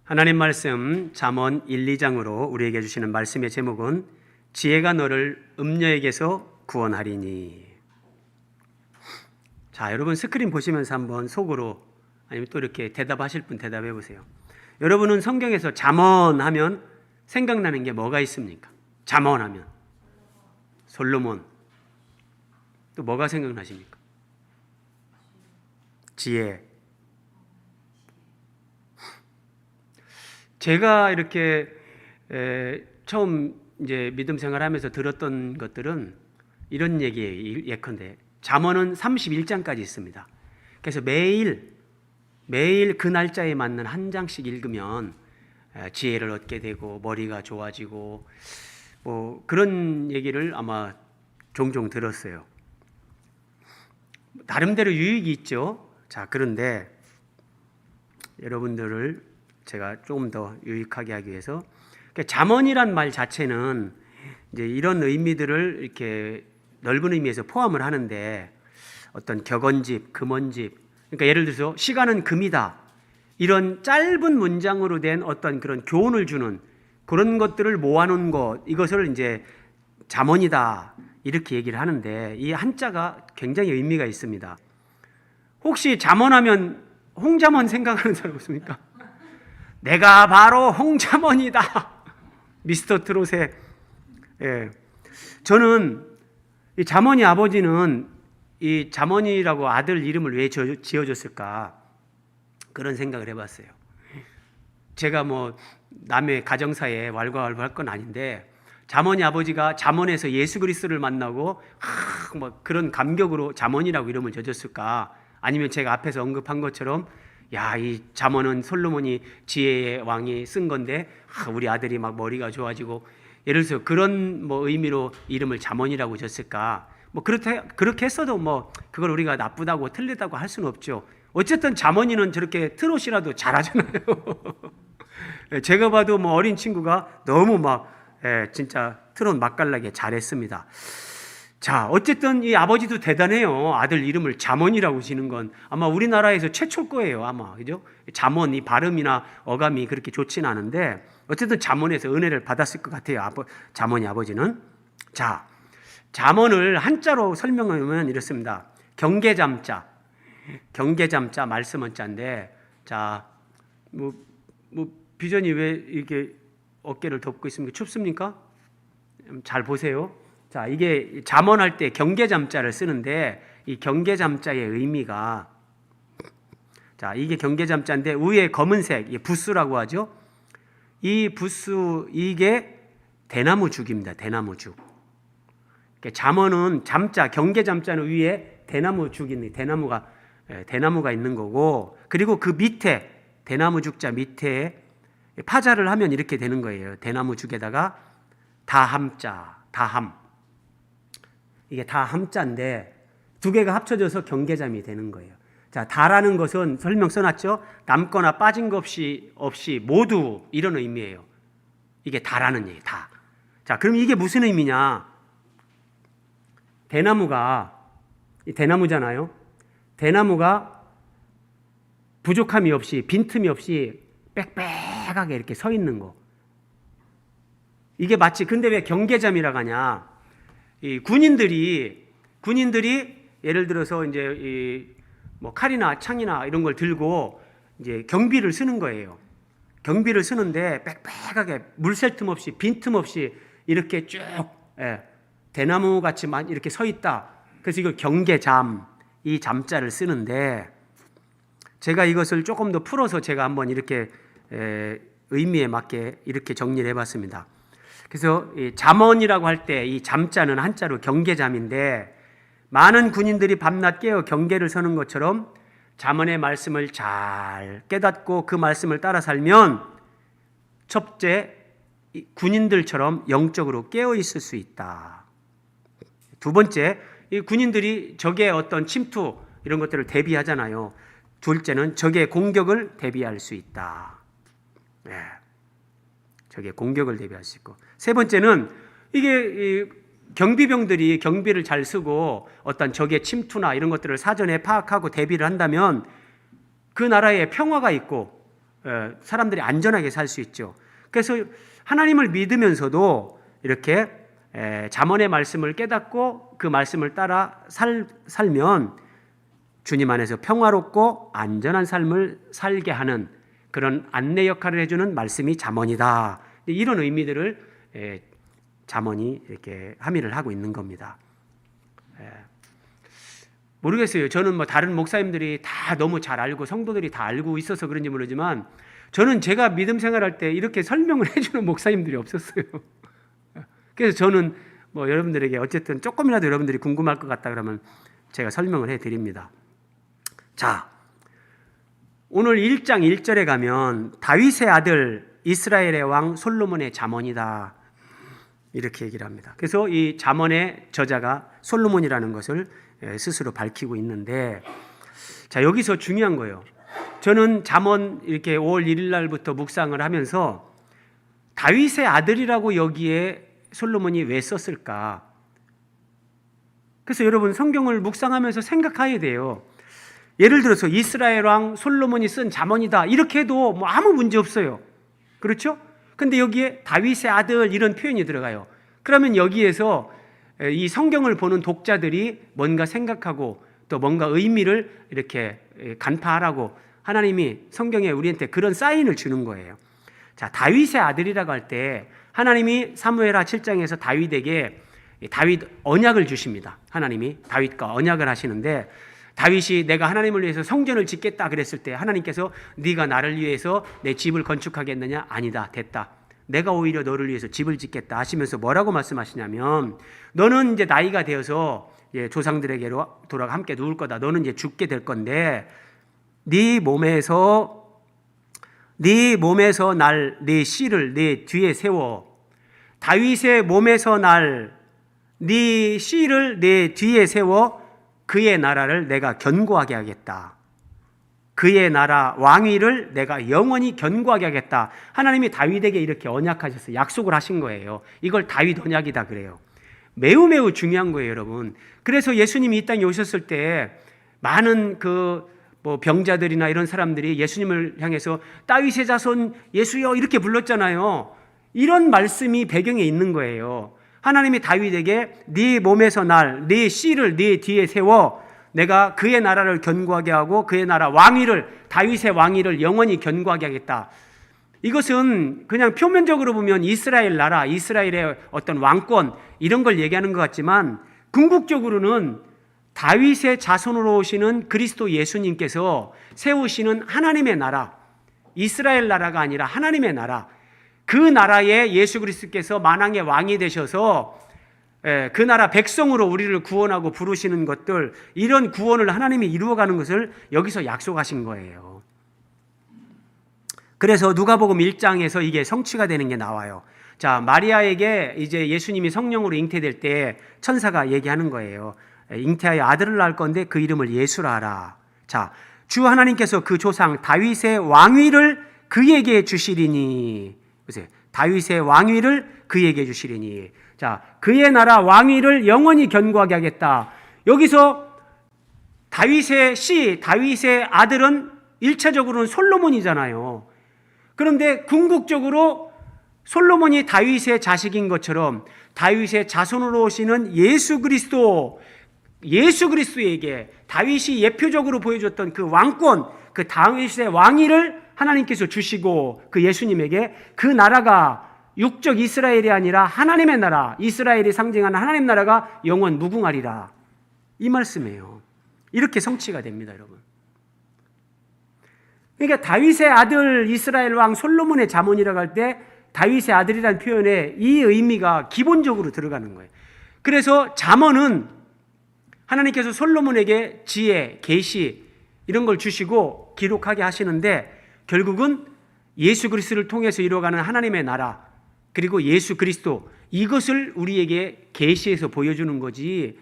하나님 말씀 잠언 1, 2장으로 우리에게 주시는 말씀의 제목은 지혜가 너를 음녀에게서 구원하리니. 자, 여러분 스크린 보시면서 한번 속으로 아니면 또 이렇게 대답하실 분 대답해 보세요. 여러분은 성경에서 잠언하면 생각나는 게 뭐가 있습니까? 잠언하면 솔로몬. 또 뭐가 생각나십니까? 지혜. 제가 이렇게 처음 이제 믿음 생활하면서 들었던 것들은 이런 얘기예요. 예컨대 잠언은 31장까지 있습니다. 그래서 매일 그 날짜에 맞는 한 장씩 읽으면 지혜를 얻게 되고 머리가 좋아지고 뭐 그런 얘기를 아마 종종 들었어요. 나름대로 유익이 있죠. 자, 그런데 여러분들을 제가 조금 더 유익하게 하기 위해서 잠언이란 말 자체는 이제 이런 의미들을 이렇게 넓은 의미에서 포함을 하는데 어떤 격언집, 금언집, 그러니까 예를 들어서 시간은 금이다 이런 짧은 문장으로 된 어떤 그런 교훈을 주는 그런 것들을 모아놓은 것, 이것을 이제 잠언이다 이렇게 얘기를 하는데 이 한자가 굉장히 의미가 있습니다. 혹시 잠언하면 홍잠언 생각하는 사람 없습니까? 내가 바로 홍잠언이다. 미스터 트롯의. 저는 이 잠언이 아버지는 이 잠언이라고 아들 이름을 왜 지어줬을까 그런 생각을 해봤어요. 제가 뭐 남의 가정사에 왈가왈부할 건 아닌데 잠언이 아버지가 잠언에서 예수 그리스도를 만나고 뭐 그런 감격으로 잠언이라고 이름을 지어줬을까, 아니면 제가 앞에서 언급한 것처럼 야, 이 잠언은 솔로몬이 지혜의 왕이 쓴 건데 우리 아들이 막 머리가 좋아지고 예를 들어서 그런 뭐 의미로 이름을 잠언이라고 졌을까, 뭐 그렇게 했어도 뭐 그걸 우리가 나쁘다고 틀리다고 할 수는 없죠. 어쨌든 잠언이는 저렇게 트롯이라도 잘하잖아요. 제가 봐도 뭐 어린 친구가 너무 막 진짜 트롯 맛깔나게 잘했습니다. 자, 어쨌든 이 아버지도 대단해요. 아들 이름을 잠언이라고 지는 건 아마 우리나라에서 최초일 거예요. 아마, 그죠? 잠언, 이 발음이나 어감이 그렇게 좋지는 않은데 어쨌든 잠언에서 은혜를 받았을 것 같아요. 잠언이 아버지는. 자, 잠언을 한자로 설명하면 이렇습니다. 경계잠자, 말씀 한자인데, 자, 뭐 비전이 왜 이렇게 어깨를 덮고 있습니까? 춥습니까? 잘 보세요. 자, 이게 잠언할 때 경계잠자를 쓰는데 이 경계잠자의 의미가, 자, 이게 경계잠자인데 위에 검은색 이 부수라고 하죠. 이 부수, 이게 대나무죽입니다. 대나무죽. 잠언은 잠자, 경계잠자는 위에 대나무죽이 있는, 대나무가 있는 거고, 그리고 그 밑에 대나무죽자 밑에 파자를 하면 이렇게 되는 거예요. 대나무죽에다가 다함자, 다함. 이게 다 함자인데 두 개가 합쳐져서 경계잠이 되는 거예요. 자, 다라는 것은 설명 써놨죠. 남거나 빠진 것 없이 모두 이런 의미예요. 이게 다라는 얘기예요. 다. 자, 그럼 이게 무슨 의미냐? 대나무잖아요. 대나무가 부족함이 없이, 빈틈이 없이 빽빽하게 이렇게 서 있는 거. 이게 마치, 근데 왜 경계잠이라고 하냐? 이 군인들이 예를 들어서 이제 뭐 칼이나 창이나 이런 걸 들고 이제 경비를 쓰는 거예요. 경비를 쓰는데 빽빽하게 물 셀 틈 없이, 빈틈 없이 이렇게 쭉 대나무 같이만 이렇게 서 있다. 그래서 이걸 경계잠, 이 잠자를 쓰는데, 제가 이것을 조금 더 풀어서 제가 한번 이렇게 의미에 맞게 이렇게 정리를 해봤습니다. 그래서 잠언이라고 할 때 이 잠자는 한자로 경계잠인데, 많은 군인들이 밤낮 깨어 경계를 서는 것처럼 잠언의 말씀을 잘 깨닫고 그 말씀을 따라 살면 첫째, 군인들처럼 영적으로 깨어 있을 수 있다. 두 번째, 이 군인들이 적의 어떤 침투 이런 것들을 대비하잖아요. 둘째는 적의 공격을 대비할 수 있다. 적의 공격을 대비할 수 있고, 세 번째는 이게 경비병들이 경비를 잘 쓰고 어떤 적의 침투나 이런 것들을 사전에 파악하고 대비를 한다면 그 나라에 평화가 있고 사람들이 안전하게 살 수 있죠. 그래서 하나님을 믿으면서도 이렇게 잠언의 말씀을 깨닫고 그 말씀을 따라 살면 주님 안에서 평화롭고 안전한 삶을 살게 하는 그런 안내 역할을 해주는 말씀이 잠언이다. 이런 의미들을 잠언이 이렇게 함의를 하고 있는 겁니다. 모르겠어요. 저는 뭐 다른 목사님들이 다 너무 잘 알고 성도들이 다 알고 있어서 그런지 모르지만 저는 제가 믿음 생활할 때 이렇게 설명을 해주는 목사님들이 없었어요. 그래서 저는 뭐 여러분들에게 어쨌든 조금이라도 여러분들이 궁금할 것 같다 그러면 제가 설명을 해드립니다. 자, 오늘 1장 1절에 가면 다윗의 아들 이스라엘의 왕 솔로몬의 잠언이다 이렇게 얘기를 합니다. 그래서 이 잠언의 저자가 솔로몬이라는 것을 스스로 밝히고 있는데, 자, 여기서 중요한 거예요. 저는 잠언 이렇게 5월 1일 날부터 묵상을 하면서 다윗의 아들이라고 여기에 솔로몬이 왜 썼을까? 그래서 여러분 성경을 묵상하면서 생각해야 돼요. 예를 들어서 이스라엘 왕 솔로몬이 쓴 잠언이다 이렇게 해도 뭐 아무 문제 없어요. 그렇죠? 근데 여기에 다윗의 아들 이런 표현이 들어가요. 그러면 여기에서 이 성경을 보는 독자들이 뭔가 생각하고 또 뭔가 의미를 이렇게 간파하라고 하나님이 성경에 우리한테 그런 사인을 주는 거예요. 자, 다윗의 아들이라고 할 때 하나님이 사무엘하 7장에서 다윗에게 다윗 언약을 주십니다. 하나님이 다윗과 언약을 하시는데 다윗이 내가 하나님을 위해서 성전을 짓겠다 그랬을 때 하나님께서 네가 나를 위해서 내 집을 건축하겠느냐? 아니다. 됐다. 내가 오히려 너를 위해서 집을 짓겠다 하시면서 뭐라고 말씀하시냐면 너는 이제 나이가 되어서 조상들에게로 돌아가 함께 누울 거다. 너는 이제 죽게 될 건데 네 몸에서 네 씨를 네 뒤에 세워 다윗의 몸에서 네 씨를 내 뒤에 세워 그의 나라를 내가 견고하게 하겠다. 그의 나라 왕위를 내가 영원히 견고하게 하겠다. 하나님이 다윗에게 이렇게 언약하셨어요. 약속을 하신 거예요. 이걸 다윗 언약이다 그래요. 매우 매우 중요한 거예요, 여러분. 그래서 예수님이 이 땅에 오셨을 때 많은 뭐 병자들이나 이런 사람들이 예수님을 향해서 다윗의 자손 예수여 이렇게 불렀잖아요. 이런 말씀이 배경에 있는 거예요. 하나님이 다윗에게 네 몸에서 네 씨를 네 뒤에 세워 내가 그의 나라를 견고하게 하고 그의 나라 왕위를 다윗의 왕위를 영원히 견고하게 하겠다. 이것은 그냥 표면적으로 보면 이스라엘 나라, 이스라엘의 어떤 왕권 이런 걸 얘기하는 것 같지만 궁극적으로는 다윗의 자손으로 오시는 그리스도 예수님께서 세우시는 하나님의 나라, 이스라엘 나라가 아니라 하나님의 나라, 그 나라에 예수 그리스도께서 만왕의 왕이 되셔서 그 나라 백성으로 우리를 구원하고 부르시는 것들, 이런 구원을 하나님이 이루어가는 것을 여기서 약속하신 거예요. 그래서 누가복음 1장에서 이게 성취가 되는 게 나와요. 자, 마리아에게 이제 예수님이 성령으로 잉태될 때 천사가 얘기하는 거예요. 잉태하여 아들을 낳을 건데 그 이름을 예수라 하라. 자, 주 하나님께서 그 조상 다윗의 왕위를 그에게 주시리니. 보세요. 다윗의 왕위를 그에게 주시리니. 자, 그의 나라 왕위를 영원히 견고하게 하겠다. 여기서 다윗의 씨, 다윗의 아들은 1차적으로는 솔로몬이잖아요. 그런데 궁극적으로 솔로몬이 다윗의 자식인 것처럼 다윗의 자손으로 오시는 예수 그리스도에게 다윗이 예표적으로 보여줬던 그 왕권, 그 다윗의 왕위를 하나님께서 주시고 그 예수님에게 그 나라가 육적 이스라엘이 아니라 하나님의 나라, 이스라엘이 상징하는 하나님 나라가 영원 무궁하리라. 이 말씀이에요. 이렇게 성취가 됩니다, 여러분. 그러니까 다윗의 아들 이스라엘 왕 솔로몬의 잠언이라고 할 때 다윗의 아들이라는 표현에 이 의미가 기본적으로 들어가는 거예요. 그래서 잠언은 하나님께서 솔로몬에게 지혜, 계시 이런 걸 주시고 기록하게 하시는데 결국은 예수 그리스도를 통해서 이루어가는 하나님의 나라 그리고 예수 그리스도 이것을 우리에게 계시해서 보여주는 거지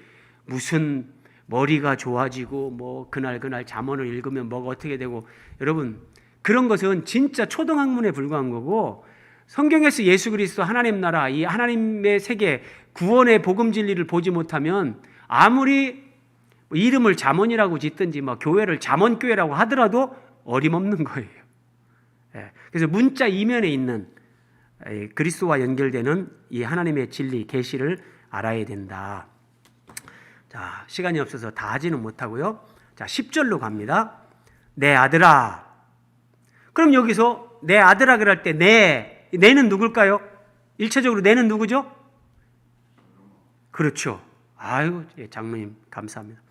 무슨 머리가 좋아지고 뭐 그날 잠언을 읽으면 뭐가 어떻게 되고 여러분 그런 것은 진짜 초등학문에 불과한 거고 성경에서 예수 그리스도 하나님 나라 이 하나님의 세계 구원의 복음 진리를 보지 못하면 아무리 이름을 잠언이라고 짓든지 뭐 교회를 잠언교회라고 하더라도 어림없는 거예요. 그래서 문자 이면에 있는 그리스도와 연결되는 이 하나님의 진리, 계시를 알아야 된다. 자, 시간이 없어서 다 하지는 못하고요. 자, 10절로 갑니다. 내 아들아. 그럼 여기서 내 아들아 그럴 때 내는 누굴까요? 일차적으로 내는 누구죠? 그렇죠. 아유, 장로님 감사합니다.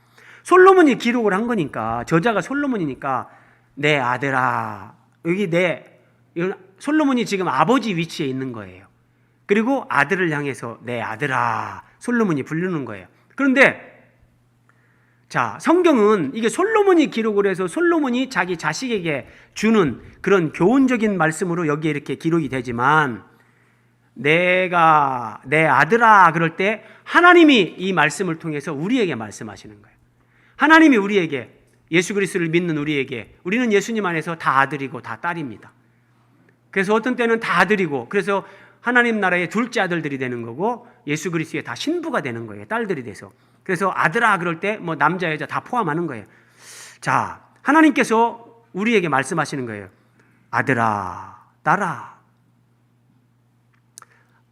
솔로몬이 기록을 한 거니까, 저자가 솔로몬이니까 내 아들아. 여기 이건 솔로몬이 지금 아버지 위치에 있는 거예요. 그리고 아들을 향해서 내 아들아 솔로몬이 부르는 거예요. 그런데 자, 성경은 이게 솔로몬이 기록을 해서 솔로몬이 자기 자식에게 주는 그런 교훈적인 말씀으로 여기에 이렇게 기록이 되지만, 내가 내 아들아 그럴 때 하나님이 이 말씀을 통해서 우리에게 말씀하시는 거예요. 하나님이 우리에게, 예수 그리스도를 믿는 우리에게, 우리는 예수님 안에서 다 아들이고 다 딸입니다. 그래서 어떤 때는 다 아들이고, 그래서 하나님 나라의 둘째 아들들이 되는 거고, 예수 그리스도의 다 신부가 되는 거예요. 딸들이 돼서. 그래서 아들아 그럴 때 뭐 남자 여자 다 포함하는 거예요. 자, 하나님께서 우리에게 말씀하시는 거예요. 아들아, 딸아,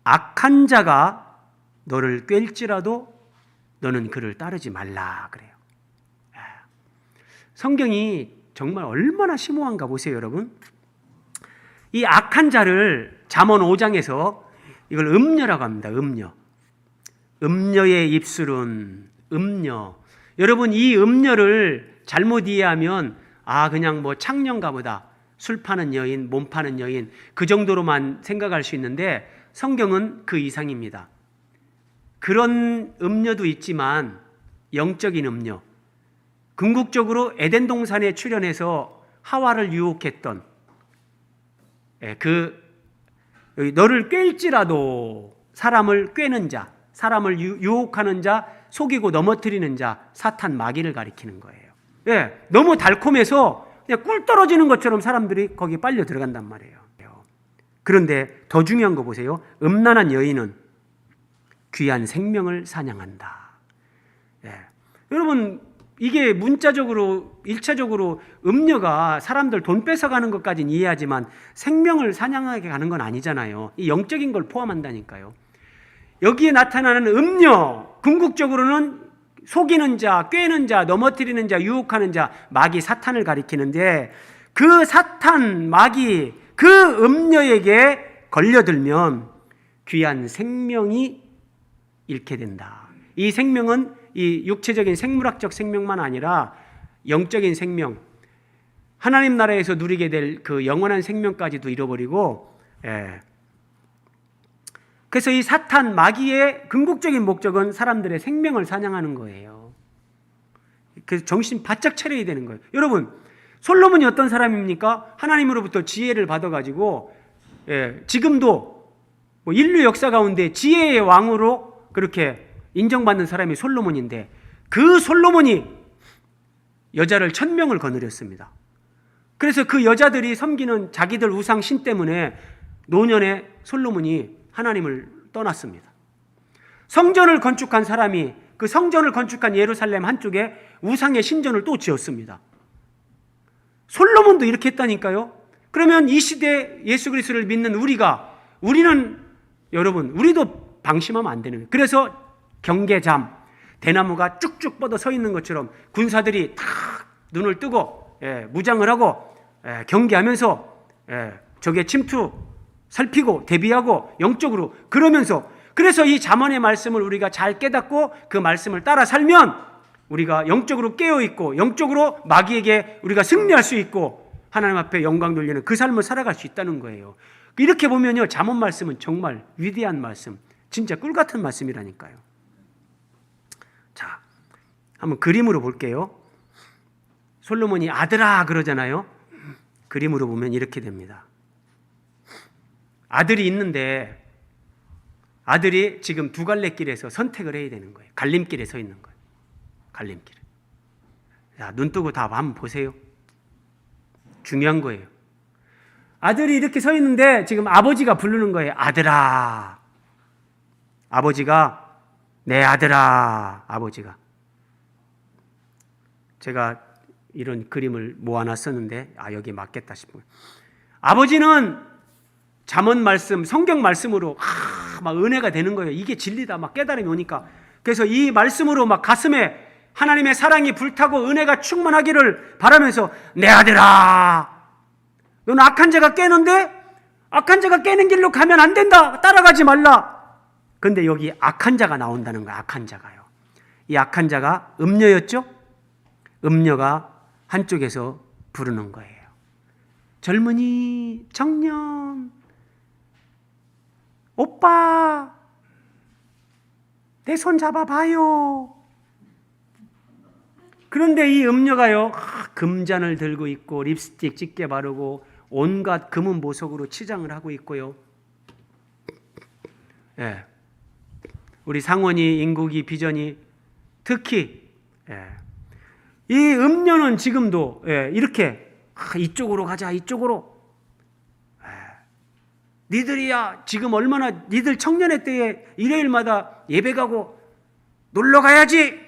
악한 자가 너를 꿰일지라도 너는 그를 따르지 말라 그래요. 성경이 정말 얼마나 심오한가 보세요, 여러분. 이 악한 자를 잠언 5장에서 이걸 음녀라고 합니다. 음녀. 음녀의 입술은 음녀. 여러분, 이 음녀를 잘못 이해하면 그냥 뭐 창녀인가 보다. 술 파는 여인, 몸 파는 여인, 그 정도로만 생각할 수 있는데 성경은 그 이상입니다. 그런 음녀도 있지만 영적인 음녀. 궁극적으로 에덴 동산에 출현해서 하와를 유혹했던 너를 꿰일지라도 사람을 꿰는 자, 사람을 유혹하는 자, 속이고 넘어뜨리는 자, 사탄 마귀를 가리키는 거예요. 너무 달콤해서 그냥 꿀 떨어지는 것처럼 사람들이 거기에 빨려 들어간단 말이에요. 그런데 더 중요한 거 보세요. 음란한 여인은 귀한 생명을 사냥한다. 여러분, 이게 문자적으로 1차적으로 음녀가 사람들 돈 뺏어가는 것까지는 이해하지만 생명을 사냥하게 가는 건 아니잖아요. 이 영적인 걸 포함한다니까요. 여기에 나타나는 음녀, 궁극적으로는 속이는 자, 꿰는 자, 넘어뜨리는 자, 유혹하는 자, 마귀 사탄을 가리키는데, 그 사탄, 마귀, 그 음녀에게 걸려들면 귀한 생명이 잃게 된다. 이 생명은 이 육체적인 생물학적 생명만 아니라 영적인 생명, 하나님 나라에서 누리게 될 그 영원한 생명까지도 잃어버리고, 그래서 이 사탄, 마귀의 궁극적인 목적은 사람들의 생명을 사냥하는 거예요. 그래서 정신 바짝 차려야 되는 거예요. 여러분, 솔로몬이 어떤 사람입니까? 하나님으로부터 지혜를 받아가지고, 지금도 뭐 인류 역사 가운데 지혜의 왕으로 그렇게 인정받는 사람이 솔로몬인데, 그 솔로몬이 여자를 1000명을 거느렸습니다. 그래서 그 여자들이 섬기는 자기들 우상 신 때문에 노년에 솔로몬이 하나님을 떠났습니다. 성전을 건축한 사람이 그 성전을 건축한 예루살렘 한쪽에 우상의 신전을 또 지었습니다. 솔로몬도 이렇게 했다니까요. 그러면 이 시대 예수 그리스도를 믿는 우리는 여러분, 우리도 방심하면 안 되는 거예요. 그래서 경계잠, 대나무가 쭉쭉 뻗어 서 있는 것처럼 군사들이 탁 눈을 뜨고 무장을 하고 경계하면서 적의 침투 살피고 대비하고 영적으로 그러면서, 그래서 이 잠언의 말씀을 우리가 잘 깨닫고 그 말씀을 따라 살면 우리가 영적으로 깨어있고 영적으로 마귀에게 우리가 승리할 수 있고 하나님 앞에 영광 돌리는 그 삶을 살아갈 수 있다는 거예요. 이렇게 보면요, 잠언 말씀은 정말 위대한 말씀, 진짜 꿀같은 말씀이라니까요. 자, 한번 그림으로 볼게요. 솔로몬이 아들아 그러잖아요. 그림으로 보면 이렇게 됩니다. 아들이 있는데 아들이 지금 두 갈래 길에서 선택을 해야 되는 거예요. 갈림길에 서 있는 거예요. 갈림길에. 자, 눈 뜨고 다 한번 보세요. 중요한 거예요. 아들이 이렇게 서 있는데 지금 아버지가 부르는 거예요. 아들아. 아버지가, 내 아들아. 아버지가. 제가 이런 그림을 모아놨었는데 여기 맞겠다 싶어요. 아버지는 잠언 말씀, 성경 말씀으로 막 은혜가 되는 거예요. 이게 진리다. 막 깨달음이 오니까. 그래서 이 말씀으로 막 가슴에 하나님의 사랑이 불타고 은혜가 충만하기를 바라면서 내 아들아, 너는 악한 자가 깨는데 악한 자가 깨는 길로 가면 안 된다. 따라가지 말라. 그런데 여기 악한 자가 나온다는 거야. 악한 자가요. 이 악한 자가 음녀였죠? 음녀가 한쪽에서 부르는 거예요. 젊은이, 청년, 오빠, 내 손 잡아봐요. 그런데 이 음녀가요, 금잔을 들고 있고 립스틱 짙게 바르고 온갖 금은 보석으로 치장을 하고 있고요. 예. 우리 상원이, 인국이, 비전이 특히 이 음녀는 지금도 이렇게 이쪽으로 가자, 이쪽으로. 니들이야 지금 얼마나 니들 청년회 때에 일요일마다 예배 가고 놀러 가야지.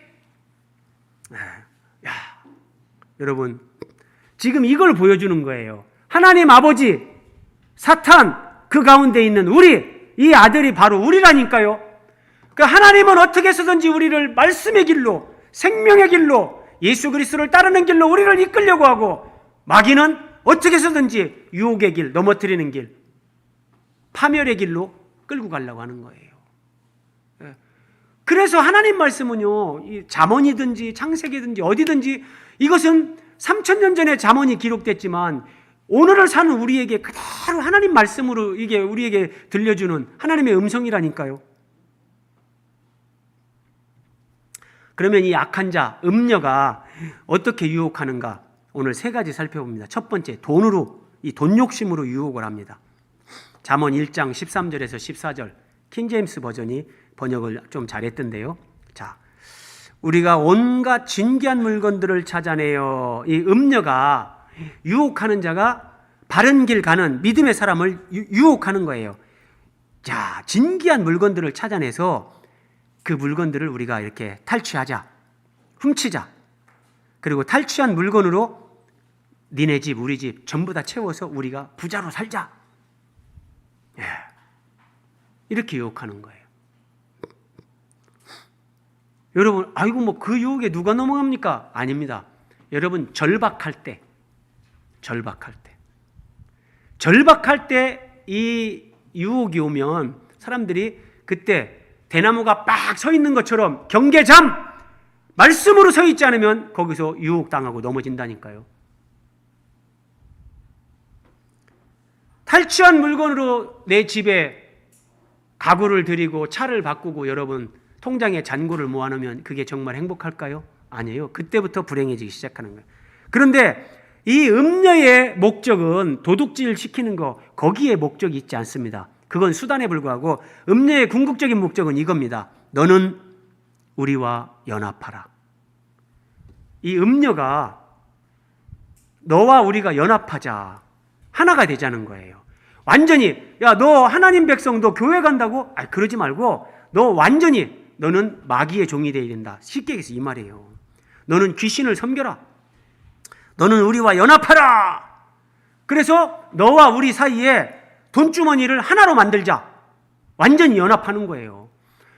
야, 여러분 지금 이걸 보여주는 거예요. 하나님 아버지, 사탄 그 가운데 있는 우리, 이 아들이 바로 우리라니까요. 그러니까 하나님은 어떻게 해서든지 우리를 말씀의 길로, 생명의 길로, 예수 그리스도를 따르는 길로 우리를 이끌려고 하고, 마귀는 어떻게 해서든지 유혹의 길, 넘어뜨리는 길, 파멸의 길로 끌고 가려고 하는 거예요. 그래서 하나님 말씀은요, 잠언이든지 창세기든지 어디든지 이것은 3000년 전에 잠언이 기록됐지만 오늘을 사는 우리에게 그대로 하나님 말씀으로 이게 우리에게 들려주는 하나님의 음성이라니까요. 그러면 이 악한 자, 음녀가 어떻게 유혹하는가? 오늘 3가지 살펴봅니다. 첫 번째, 돈으로, 이 돈 욕심으로 유혹을 합니다. 잠언 1장 13절에서 14절, 킹제임스 버전이 번역을 좀 잘했던데요. 자, 우리가 온갖 진귀한 물건들을 찾아내어, 이 음녀가 유혹하는 자가 바른 길 가는 믿음의 사람을 유혹하는 거예요. 자, 진귀한 물건들을 찾아내서 그 물건들을 우리가 이렇게 탈취하자, 훔치자. 그리고 탈취한 물건으로 니네 집, 우리 집 전부 다 채워서 우리가 부자로 살자. 이렇게 유혹하는 거예요. 여러분, 아이고 뭐 그 유혹에 누가 넘어갑니까? 아닙니다. 여러분, 절박할 때 이 유혹이 오면 사람들이 그때 대나무가 빡 서 있는 것처럼 경계잠, 말씀으로 서 있지 않으면 거기서 유혹당하고 넘어진다니까요. 탈취한 물건으로 내 집에 가구를 들이고 차를 바꾸고 여러분 통장에 잔고를 모아놓으면 그게 정말 행복할까요? 아니에요. 그때부터 불행해지기 시작하는 거예요. 그런데 이 음녀의 목적은 도둑질 시키는 거, 거기에 목적이 있지 않습니다. 그건 수단에 불과하고 음녀의 궁극적인 목적은 이겁니다. 너는 우리와 연합하라. 이 음녀가 너와 우리가 연합하자, 하나가 되자는 거예요. 완전히, 야, 너 하나님 백성, 너 교회 간다고? 그러지 말고 너 완전히, 너는 마귀의 종이 되어야 된다. 쉽게 얘기해서 이 말이에요. 너는 귀신을 섬겨라. 너는 우리와 연합하라. 그래서 너와 우리 사이에 돈주머니를 하나로 만들자. 완전히 연합하는 거예요.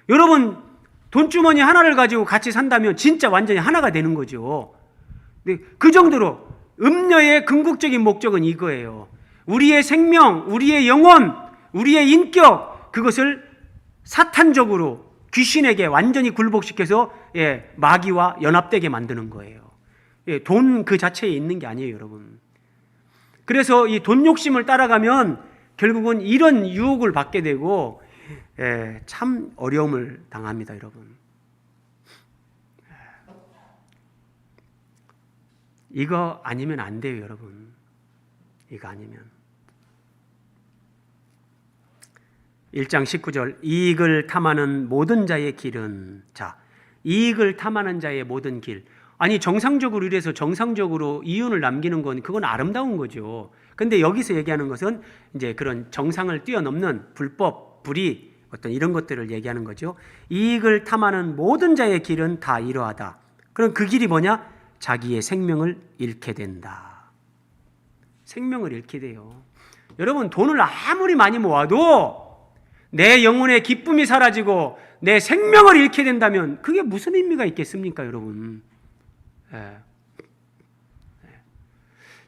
여러분, 돈주머니 하나를 가지고 같이 산다면 진짜 완전히 하나가 되는 거죠. 그 정도로 음녀의 궁극적인 목적은 이거예요. 우리의 생명, 우리의 영혼, 우리의 인격, 그것을 사탄적으로 귀신에게 완전히 굴복시켜서 마귀와 연합되게 만드는 거예요. 돈 그 자체에 있는 게 아니에요, 여러분. 그래서 이 돈 욕심을 따라가면 결국은 이런 유혹을 받게 되고 참 어려움을 당합니다, 여러분. 이거 아니면 안 돼요, 여러분. 이거 아니면. 1장 19절, 이익을 탐하는 모든 자의 길은, 자, 이익을 탐하는 자의 모든 길. 아니, 정상적으로 이래서 정상적으로 이윤을 남기는 건 그건 아름다운 거죠. 근데 여기서 얘기하는 것은 이제 그런 정상을 뛰어넘는 불법, 불의, 어떤 이런 것들을 얘기하는 거죠. 이익을 탐하는 모든 자의 길은 다 이러하다. 그럼 그 길이 뭐냐? 자기의 생명을 잃게 된다. 생명을 잃게 돼요. 여러분, 돈을 아무리 많이 모아도 내 영혼의 기쁨이 사라지고 내 생명을 잃게 된다면 그게 무슨 의미가 있겠습니까, 여러분? 예.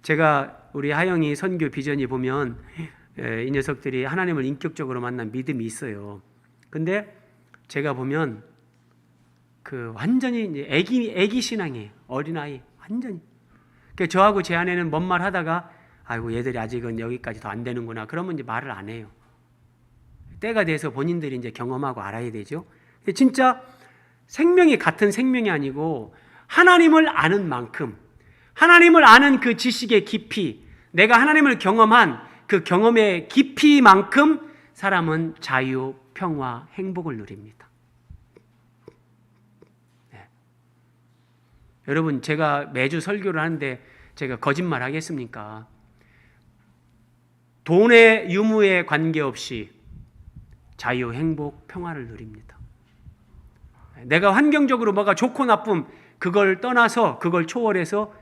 제가 우리 하영이 선교 비전이 보면 이 녀석들이 하나님을 인격적으로 만난 믿음이 있어요. 근데 제가 보면 그 완전히 이제 애기 신앙이에요. 어린아이 완전히. 그러니까 저하고 제 아내는 뭔 말 하다가 아이고 얘들이 아직은 여기까지 더 안 되는구나. 그러면 이제 말을 안 해요. 때가 돼서 본인들이 이제 경험하고 알아야 되죠. 진짜 생명이 같은 생명이 아니고 하나님을 아는 만큼, 하나님을 아는 그 지식의 깊이, 내가 하나님을 경험한 그 경험의 깊이만큼 사람은 자유, 평화, 행복을 누립니다. 네. 여러분, 제가 매주 설교를 하는데 제가 거짓말 하겠습니까? 돈의 유무에 관계없이 자유, 행복, 평화를 누립니다. 내가 환경적으로 뭐가 좋고 나쁨 그걸 떠나서, 그걸 초월해서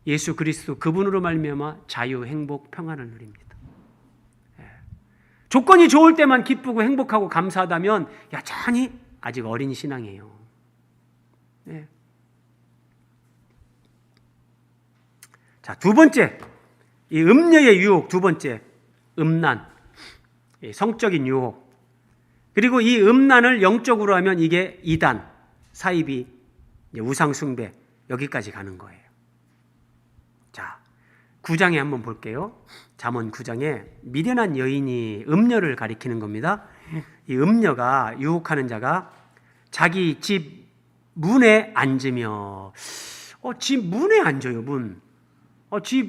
예수 그리스도 그분으로 말미암아 자유, 행복, 평안을 누립니다. 조건이 좋을 때만 기쁘고 행복하고 감사하다면 여전히 아직 어린 신앙이에요. 네. 자, 두 번째, 이 음녀의 유혹, 두 번째, 음란, 성적인 유혹. 그리고 이 음란을 영적으로 하면 이게 이단, 사이비, 우상숭배, 여기까지 가는 거예요. 자, 9장에 한번 볼게요. 잠언 9장에 미련한 여인이 음녀를 가리키는 겁니다. 이 음녀가, 유혹하는 자가 자기 집 문에 앉으며, 집 문에 앉아요, 문.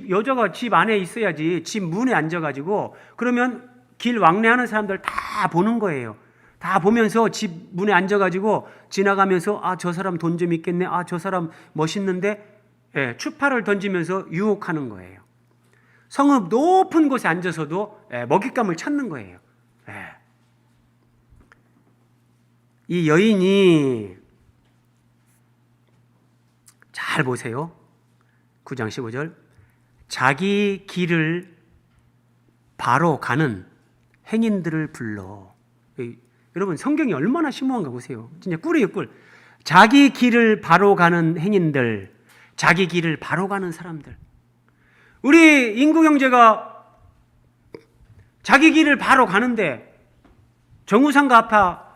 여자가 집 안에 있어야지 집 문에 앉아가지고, 그러면 길 왕래하는 사람들 다 보는 거예요. 다 보면서 집 문에 앉아가지고 지나가면서 저 사람 돈 좀 있겠네, 저 사람 멋있는데, 추파를 던지면서 유혹하는 거예요. 성읍 높은 곳에 앉아서도 먹잇감을 찾는 거예요. 이 여인이, 잘 보세요. 9장 15절. 자기 길을 바로 가는 행인들을 불러. 여러분, 성경이 얼마나 심오한가 보세요. 진짜 꿀이에요, 꿀. 자기 길을 바로 가는 행인들, 자기 길을 바로 가는 사람들. 우리 인구 경제가 자기 길을 바로 가는데, 정우상가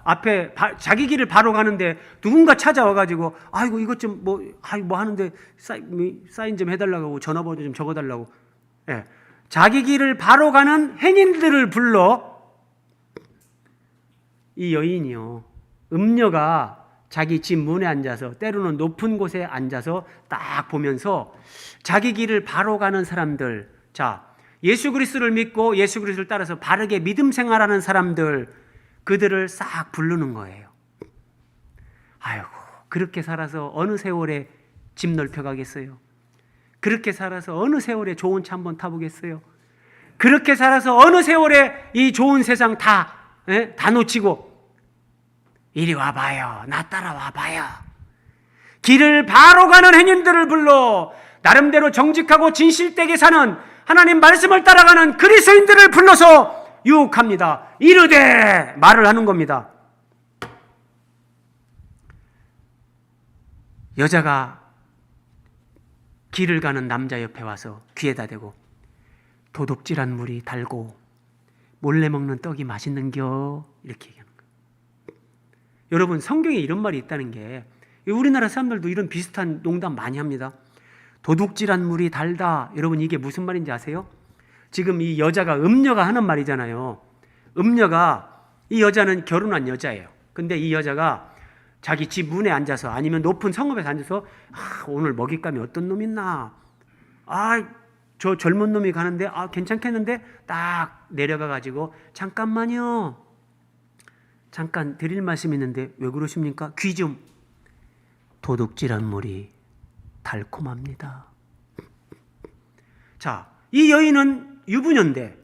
앞에 자기 길을 바로 가는데 누군가 찾아와가지고 아이고 이것 좀 뭐 하는데 사인 좀 해달라고, 전화번호 좀 적어달라고. 자기 길을 바로 가는 행인들을 불러. 이 여인이요, 음녀가 자기 집 문에 앉아서, 때로는 높은 곳에 앉아서 딱 보면서 자기 길을 바로 가는 사람들, 자, 예수 그리스도를 믿고 예수 그리스도를 따라서 바르게 믿음 생활하는 사람들, 그들을 싹 부르는 거예요. 아이고, 그렇게 살아서 어느 세월에 집 넓혀가겠어요? 그렇게 살아서 어느 세월에 좋은 차 한번 타보겠어요? 그렇게 살아서 어느 세월에 이 좋은 세상 다 놓치고, 이리 와봐요, 나 따라와봐요. 길을 바로 가는 행인들을 불러, 나름대로 정직하고 진실되게 사는, 하나님 말씀을 따라가는 그리스도인들을 불러서 유혹합니다. 이르되, 말을 하는 겁니다. 여자가 길을 가는 남자 옆에 와서 귀에다 대고, 도둑질한 물이 달고 몰래 먹는 떡이 맛있는겨, 이렇게 얘기하는 거예요. 여러분, 성경에 이런 말이 있다는 게, 우리나라 사람들도 이런 비슷한 농담 많이 합니다. 도둑질한 물이 달다. 여러분, 이게 무슨 말인지 아세요? 지금 이 여자가, 음녀가 하는 말이잖아요. 음녀가, 이 여자는 결혼한 여자예요. 근데 이 여자가 자기 집 문에 앉아서, 아니면 높은 성읍에서 앉아서 오늘 먹잇감이 어떤 놈 있나, 저 젊은 놈이 가는데 괜찮겠는데, 딱 내려가 가지고 잠깐만요, 잠깐 드릴 말씀이 있는데 왜 그러십니까? 귀 좀. 도둑질한 물이 달콤합니다. 자, 이 여인은 유부녀인데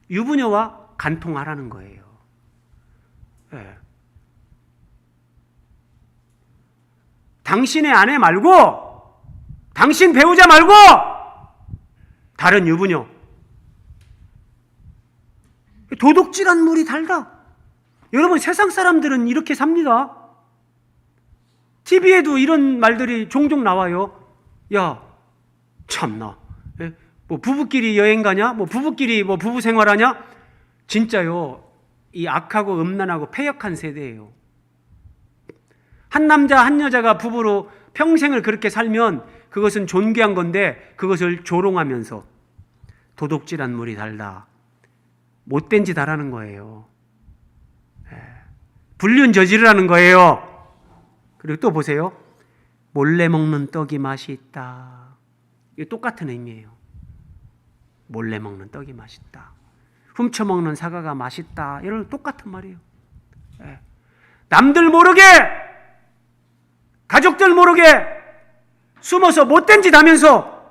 유부녀와 간통하라는 거예요. 당신의 아내 말고, 당신 배우자 말고 다른 유부녀, 도둑질한 물이 달다. 여러분, 세상 사람들은 이렇게 삽니다. TV에도 이런 말들이 종종 나와요. 야, 참나. 뭐 부부끼리 여행 가냐? 뭐 부부끼리 뭐 부부 생활하냐? 진짜요. 이 악하고 음란하고 패역한 세대예요. 한 남자 한 여자가 부부로 평생을 그렇게 살면 그것은 존귀한 건데 그것을 조롱하면서 도둑질한 물이 달다. 못된 짓 하라는 거예요. 불륜 저지르라는 거예요. 그리고 또 보세요. 몰래 먹는 떡이 맛이 있다. 이게 똑같은 의미예요. 몰래 먹는 떡이 맛있다. 훔쳐 먹는 사과가 맛있다. 이런 똑같은 말이에요. 남들 모르게, 가족들 모르게 숨어서 못된 짓 하면서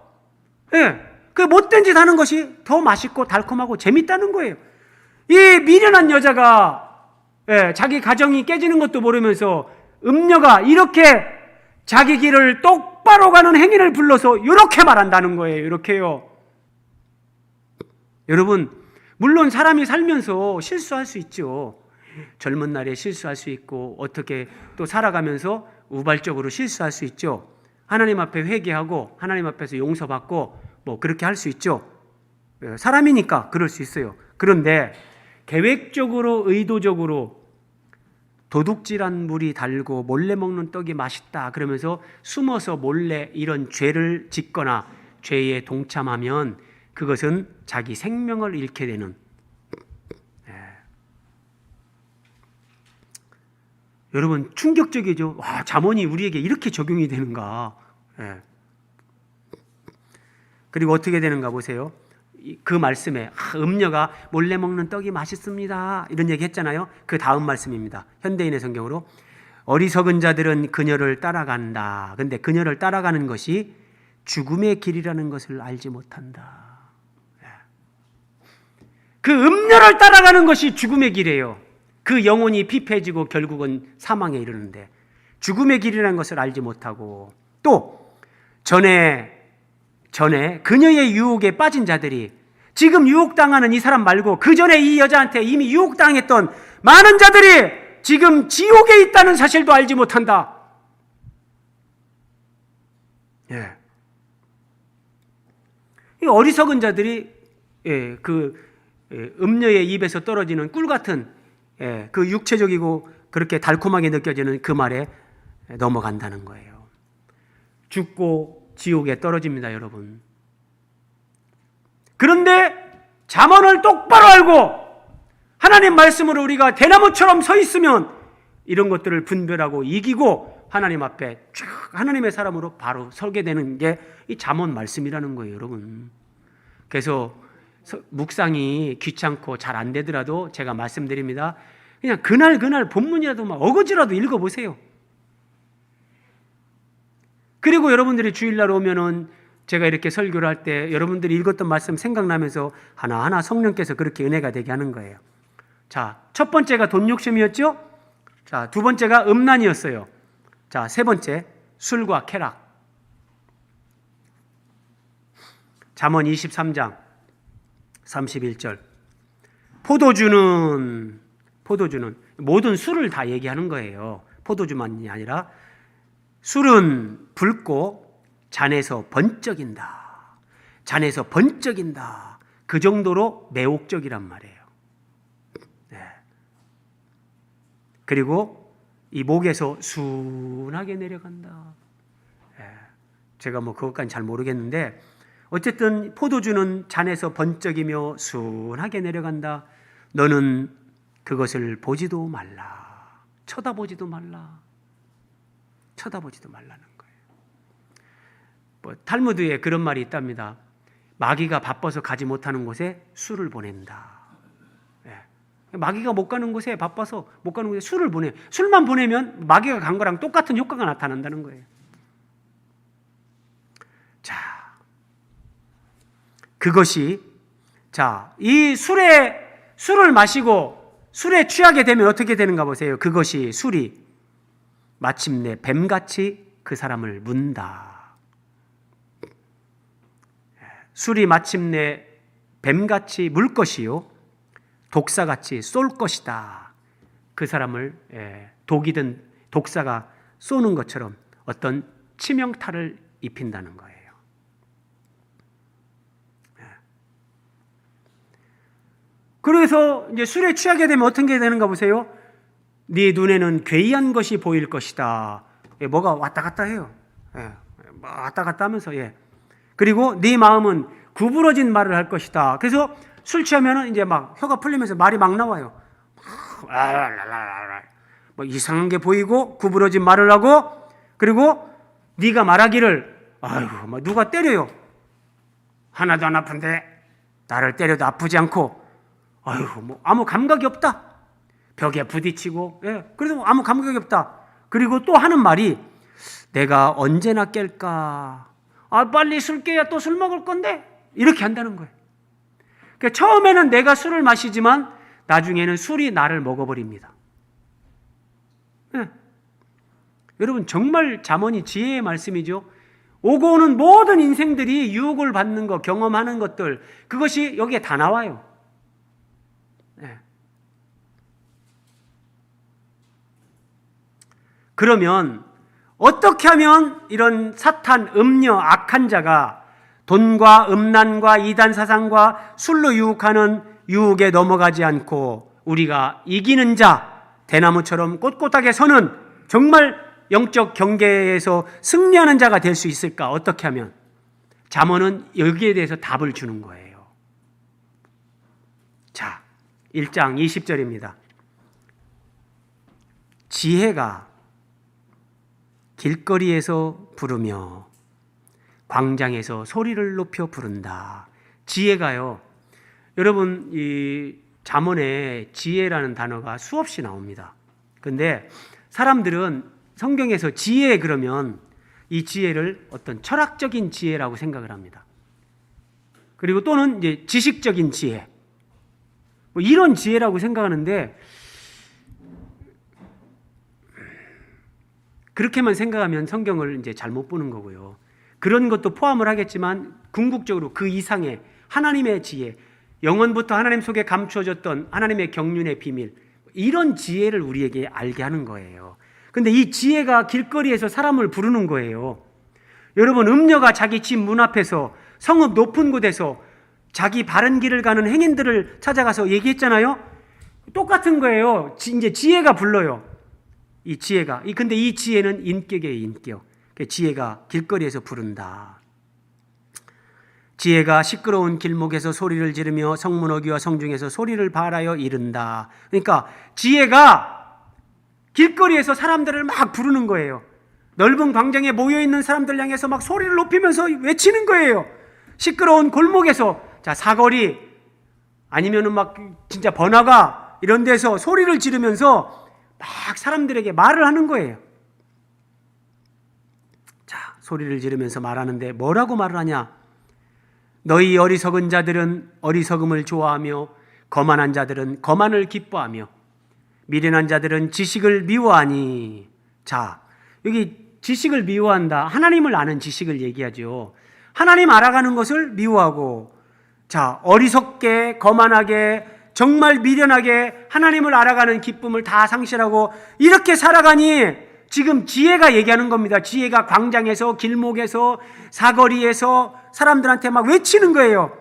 그 못된 짓 하는 것이 더 맛있고 달콤하고 재밌다는 거예요. 이 미련한 여자가 자기 가정이 깨지는 것도 모르면서 음녀가 이렇게 자기 길을 똑바로 가는 행위를 불러서 이렇게 말한다는 거예요. 이렇게요. 여러분, 물론 사람이 살면서 실수할 수 있죠. 젊은 날에 실수할 수 있고 어떻게 또 살아가면서 우발적으로 실수할 수 있죠. 하나님 앞에 회개하고 하나님 앞에서 용서받고 뭐 그렇게 할 수 있죠. 사람이니까 그럴 수 있어요. 그런데 계획적으로 의도적으로 도둑질한 물이 달고 몰래 먹는 떡이 맛있다 그러면서 숨어서 몰래 이런 죄를 짓거나 죄에 동참하면 그것은 자기 생명을 잃게 되는, 여러분 충격적이죠. 와, 잠언이 우리에게 이렇게 적용이 되는가. 그리고 어떻게 되는가 보세요. 그 말씀에 음녀가 몰래 먹는 떡이 맛있습니다 이런 얘기 했잖아요. 그 다음 말씀입니다. 현대인의 성경으로 어리석은 자들은 그녀를 따라간다. 근데 그녀를 따라가는 것이 죽음의 길이라는 것을 알지 못한다. 그 음녀를 따라가는 것이 죽음의 길이에요. 그 영혼이 피폐해지고 결국은 사망에 이르는데 죽음의 길이라는 것을 알지 못하고, 또 전에 그녀의 유혹에 빠진 자들이 지금 유혹당하는 이 사람 말고 그 전에 이 여자한테 이미 유혹당했던 많은 자들이 지금 지옥에 있다는 사실도 알지 못한다. 이 어리석은 자들이 음녀의 입에서 떨어지는 꿀 같은 그 육체적이고 그렇게 달콤하게 느껴지는 그 말에 넘어간다는 거예요. 죽고 지옥에 떨어집니다, 여러분. 그런데 잠언을 똑바로 알고 하나님 말씀으로 우리가 대나무처럼 서 있으면 이런 것들을 분별하고 이기고 하나님 앞에 쫙 하나님의 사람으로 바로 서게 되는 게 이 잠언 말씀이라는 거예요, 여러분. 그래서 묵상이 귀찮고 잘 안 되더라도 제가 말씀드립니다. 그냥 그날 본문이라도 막 어거지라도 읽어보세요. 그리고 여러분들이 주일날 오면은 제가 이렇게 설교를 할 때 여러분들이 읽었던 말씀 생각나면서 하나하나 성령께서 그렇게 은혜가 되게 하는 거예요. 자, 첫 번째가 돈 욕심이었죠? 자, 두 번째가 음란이었어요. 자, 세 번째 술과 쾌락. 잠언 23장 31절. 포도주는 모든 술을 다 얘기하는 거예요. 포도주만이 아니라 술은 붉고 잔에서 번쩍인다. 잔에서 번쩍인다. 그 정도로 매혹적이란 말이에요. 그리고 이 목에서 순하게 내려간다. 제가 뭐 그것까지는 잘 모르겠는데 어쨌든 포도주는 잔에서 번쩍이며 순하게 내려간다. 너는 그것을 보지도 말라. 쳐다보지도 말라. 쳐다보지도 말라는 거예요. 뭐 탈무드에 그런 말이 있답니다. 마귀가 바빠서 가지 못하는 곳에 술을 보낸다. 마귀가 못 가는 곳에 바빠서 못 가는 곳에 술을 보내. 술만 보내면 마귀가 간 거랑 똑같은 효과가 나타난다는 거예요. 자, 그것이 이 술을 마시고 술에 취하게 되면 어떻게 되는가 보세요. 그것이 술이 마침내 뱀같이 그 사람을 문다. 술이 마침내 뱀같이 물 것이요 독사같이 쏠 것이다. 그 사람을 독이든 독사가 쏘는 것처럼 어떤 치명타를 입힌다는 거예요. 그래서 이제 술에 취하게 되면 어떻게 되는가 보세요. 네 눈에는 괴이한 것이 보일 것이다. 뭐가 왔다 갔다 해요. 왔다 갔다 하면서 그리고 네 마음은 구부러진 말을 할 것이다. 그래서 술 취하면은 이제 막 혀가 풀리면서 말이 막 나와요. 뭐 이상한 게 보이고 구부러진 말을 하고, 그리고 네가 말하기를 아이고 뭐 누가 때려요. 하나도 안 아픈데 나를 때려도 아프지 않고 아이고 뭐 아무 감각이 없다. 벽에 부딪히고 그래서 아무 감각이 없다. 그리고 또 하는 말이 내가 언제나 깰까? 빨리 술 깨야 또 술 먹을 건데 이렇게 한다는 거예요. 그러니까 처음에는 내가 술을 마시지만 나중에는 술이 나를 먹어버립니다. 여러분 정말 잠언이 지혜의 말씀이죠. 오고 오는 모든 인생들이 유혹을 받는 것, 경험하는 것들, 그것이 여기에 다 나와요. 그러면 어떻게 하면 이런 사탄, 음녀, 악한 자가 돈과 음란과 이단 사상과 술로 유혹하는 유혹에 넘어가지 않고 우리가 이기는 자, 대나무처럼 꼿꼿하게 서는 정말 영적 경계에서 승리하는 자가 될 수 있을까? 어떻게 하면? 잠언은 여기에 대해서 답을 주는 거예요. 자, 1장 20절입니다. 지혜가 길거리에서 부르며 광장에서 소리를 높여 부른다. 지혜가요. 여러분 이 잠언에 지혜라는 단어가 수없이 나옵니다. 근데 사람들은 성경에서 지혜 그러면 이 지혜를 어떤 철학적인 지혜라고 생각을 합니다. 그리고 또는 이제 지식적인 지혜, 뭐 이런 지혜라고 생각하는데 그렇게만 생각하면 성경을 이제 잘못 보는 거고요. 그런 것도 포함을 하겠지만 궁극적으로 그 이상의 하나님의 지혜, 영원부터 하나님 속에 감추어졌던 하나님의 경륜의 비밀, 이런 지혜를 우리에게 알게 하는 거예요. 근데 이 지혜가 길거리에서 사람을 부르는 거예요. 여러분 음녀가 자기 집 문 앞에서 성읍 높은 곳에서 자기 바른 길을 가는 행인들을 찾아가서 얘기했잖아요. 똑같은 거예요. 이제 지혜가 불러요. 이 지혜가. 근데 이 지혜는 인격의 인격. 지혜가 길거리에서 부른다. 지혜가 시끄러운 길목에서 소리를 지르며 성문어귀와 성중에서 소리를 발하여 이른다. 그러니까 지혜가 길거리에서 사람들을 막 부르는 거예요. 넓은 광장에 모여있는 사람들 향해서 막 소리를 높이면서 외치는 거예요. 시끄러운 골목에서, 자, 사거리 아니면은 막 진짜 번화가 이런 데서 소리를 지르면서 막 사람들에게 말을 하는 거예요. 자, 소리를 지르면서 말하는데 뭐라고 말을 하냐? 너희 어리석은 자들은 어리석음을 좋아하며 거만한 자들은 거만을 기뻐하며 미련한 자들은 지식을 미워하니. 자, 여기 지식을 미워한다. 하나님을 아는 지식을 얘기하죠. 하나님 알아가는 것을 미워하고, 자, 어리석게 거만하게 정말 미련하게 하나님을 알아가는 기쁨을 다 상실하고 이렇게 살아가니 지금 지혜가 얘기하는 겁니다. 지혜가 광장에서 길목에서 사거리에서 사람들한테 막 외치는 거예요.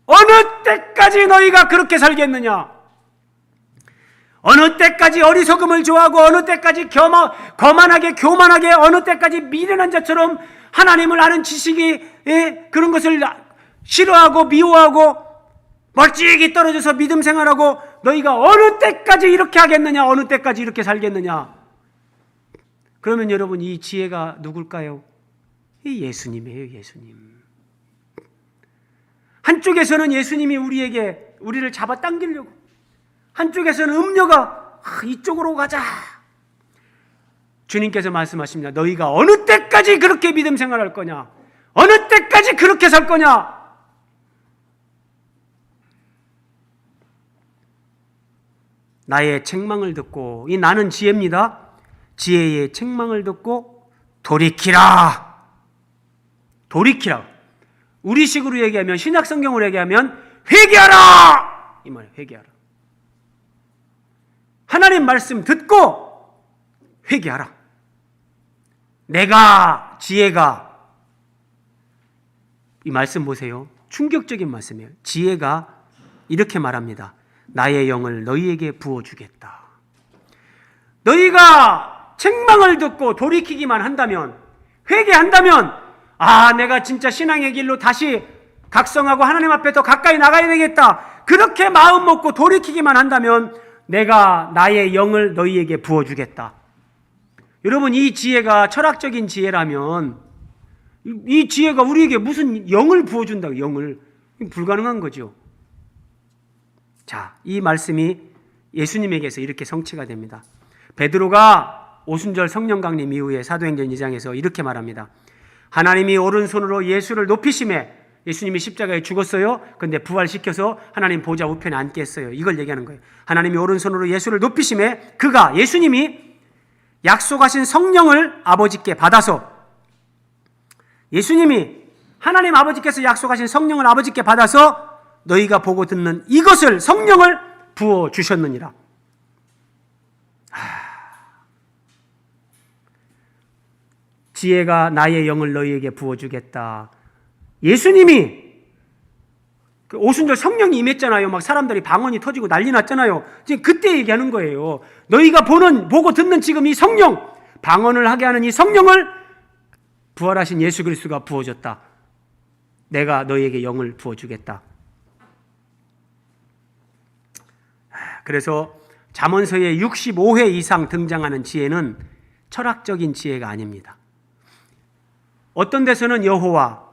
어느 때까지 너희가 그렇게 살겠느냐? 어느 때까지 어리석음을 좋아하고 어느 때까지 거만하게 교만하게 어느 때까지 미련한 자처럼 하나님을 아는 지식이 그런 것을 싫어하고 미워하고 멀찍이 떨어져서 믿음 생활하고 너희가 어느 때까지 이렇게 하겠느냐? 어느 때까지 이렇게 살겠느냐? 그러면 여러분 이 지혜가 누굴까요? 이 예수님이에요. 예수님. 한쪽에서는 예수님이 우리를 잡아당기려고, 한쪽에서는 음녀가 이쪽으로 가자. 주님께서 말씀하십니다. 너희가 어느 때까지 그렇게 믿음 생활할 거냐? 어느 때까지 그렇게 살 거냐? 나의 책망을 듣고, 이 나는 지혜입니다. 지혜의 책망을 듣고 돌이키라. 돌이키라. 우리식으로 얘기하면, 신약 성경으로 얘기하면 회개하라. 이 말이에요. 회개하라. 하나님 말씀 듣고 회개하라. 내가 지혜가, 이 말씀 보세요. 충격적인 말씀이에요. 지혜가 이렇게 말합니다. 나의 영을 너희에게 부어주겠다. 너희가 책망을 듣고 돌이키기만 한다면, 회개한다면, 내가 진짜 신앙의 길로 다시 각성하고 하나님 앞에 더 가까이 나가야 되겠다. 그렇게 마음 먹고 돌이키기만 한다면 내가 나의 영을 너희에게 부어주겠다. 여러분, 이 지혜가 철학적인 지혜라면 이 지혜가 우리에게 무슨 영을 부어준다고, 영을. 불가능한 거죠. 자, 이 말씀이 예수님에게서 이렇게 성취가 됩니다. 베드로가 오순절 성령 강림 이후에 사도행전 2장에서 이렇게 말합니다. 하나님이 오른손으로 예수를 높이심에, 예수님이 십자가에 죽었어요. 근데 부활시켜서 하나님 보좌 우편에 앉게 했어요. 이걸 얘기하는 거예요. 하나님이 오른손으로 예수를 높이심에 그가, 예수님이 약속하신 성령을 아버지께 받아서, 예수님이 하나님 아버지께서 약속하신 성령을 아버지께 받아서 너희가 보고 듣는 이것을, 성령을 부어주셨느니라. 지혜가 나의 영을 너희에게 부어주겠다. 예수님이 오순절 성령이 임했잖아요. 막 사람들이 방언이 터지고 난리 났잖아요. 지금 그때 얘기하는 거예요. 너희가 보고 듣는 지금 이 성령, 방언을 하게 하는 이 성령을 부활하신 예수 그리스도가 부어줬다. 내가 너희에게 영을 부어주겠다. 그래서 잠언서에 65회 이상 등장하는 지혜는 철학적인 지혜가 아닙니다. 어떤 데서는 여호와,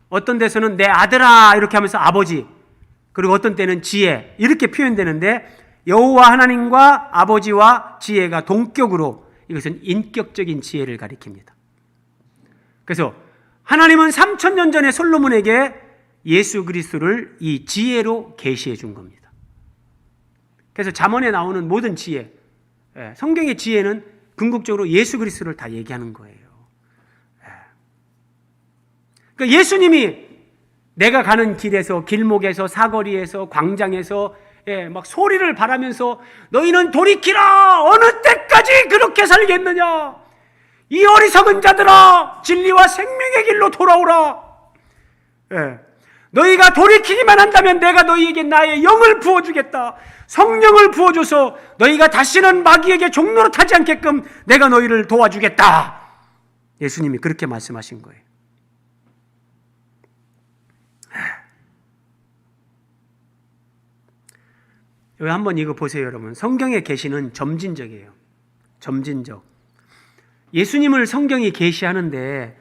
어떤 데서는 내 아들아 이렇게 하면서 아버지, 그리고 어떤 때는 지혜 이렇게 표현되는데, 여호와 하나님과 아버지와 지혜가 동격으로, 이것은 인격적인 지혜를 가리킵니다. 그래서 하나님은 3000년 전에 솔로몬에게 예수 그리스도를 이 지혜로 계시해 준 겁니다. 그래서 잠언에 나오는 모든 지혜, 성경의 지혜는 궁극적으로 예수 그리스도를 다 얘기하는 거예요. 그러니까 예수님이 내가 가는 길에서, 길목에서, 사거리에서, 광장에서 막 소리를 바라면서 너희는 돌이키라! 어느 때까지 그렇게 살겠느냐? 이 어리석은 자들아, 진리와 생명의 길로 돌아오라. 너희가 돌이키기만 한다면 내가 너희에게 나의 영을 부어주겠다. 성령을 부어줘서 너희가 다시는 마귀에게 종로로 타지 않게끔 내가 너희를 도와주겠다. 예수님이 그렇게 말씀하신 거예요. 여기 한번 이거 보세요, 여러분. 성경의 계시는 점진적이에요. 점진적. 예수님을 성경이 계시하는데,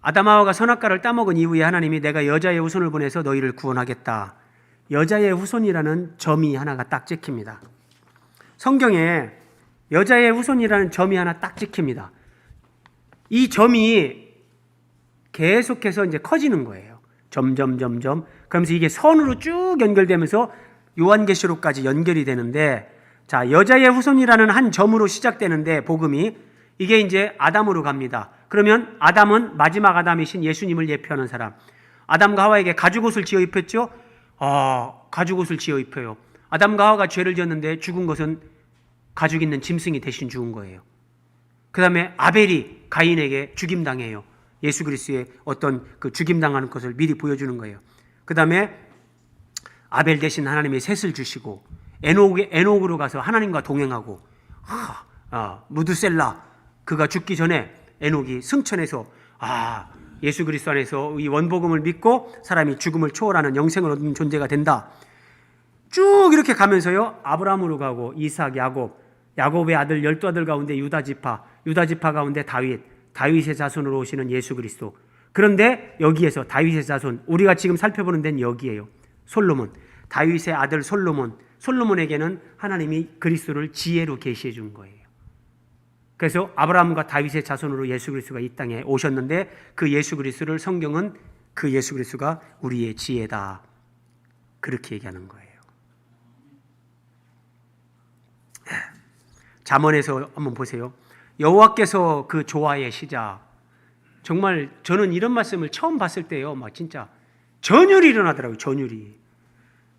아담하와가 선악과를 따먹은 이후에 하나님이 내가 여자의 후손을 보내서 너희를 구원하겠다. 여자의 후손이라는 점이 하나가 딱 찍힙니다. 성경에 여자의 후손이라는 점이 하나 딱 찍힙니다. 이 점이 계속해서 이제 커지는 거예요. 점점. 그러면서 이게 선으로 쭉 연결되면서 요한계시록까지 연결이 되는데, 자, 여자의 후손이라는 한 점으로 시작되는데, 복음이 이게 이제 아담으로 갑니다. 그러면 아담은 마지막 아담이신 예수님을 예표하는 사람. 아담과 하와에게 가죽옷을 지어 입혔죠? 가죽옷을 지어 입혀요. 아담과 하와가 죄를 지었는데 죽은 것은 가죽 있는 짐승이 대신 죽은 거예요. 그 다음에 아벨이 가인에게 죽임당해요. 예수 그리스도의 어떤 그 죽임당하는 것을 미리 보여주는 거예요. 그 다음에 아벨 대신 하나님이 셋을 주시고, 에녹으로 가서 하나님과 동행하고, 무드셀라, 그가 죽기 전에 에녹이 승천해서 예수 그리스도 안에서 이 원복음을 믿고 사람이 죽음을 초월하는 영생을 얻는 존재가 된다. 쭉 이렇게 가면서요, 아브라함으로 가고 이삭, 야곱의 아들 12아들 가운데 유다 지파 가운데 다윗의 자손으로 오시는 예수 그리스도. 그런데 여기에서 다윗의 자손, 우리가 지금 살펴보는 데는 여기에요. 솔로몬, 다윗의 아들 솔로몬에게는 하나님이 그리스도를 지혜로 계시해 준 거예요. 그래서 아브라함과 다윗의 자손으로 예수 그리스도가 이 땅에 오셨는데, 그 예수 그리스도를 성경은 그 예수 그리스도가 우리의 지혜다, 그렇게 얘기하는 거예요. 잠언에서 한번 보세요. 여호와께서 그 조화의 시작. 정말 저는 이런 말씀을 처음 봤을 때요, 막 진짜 전율이 일어나더라고요. 전율이.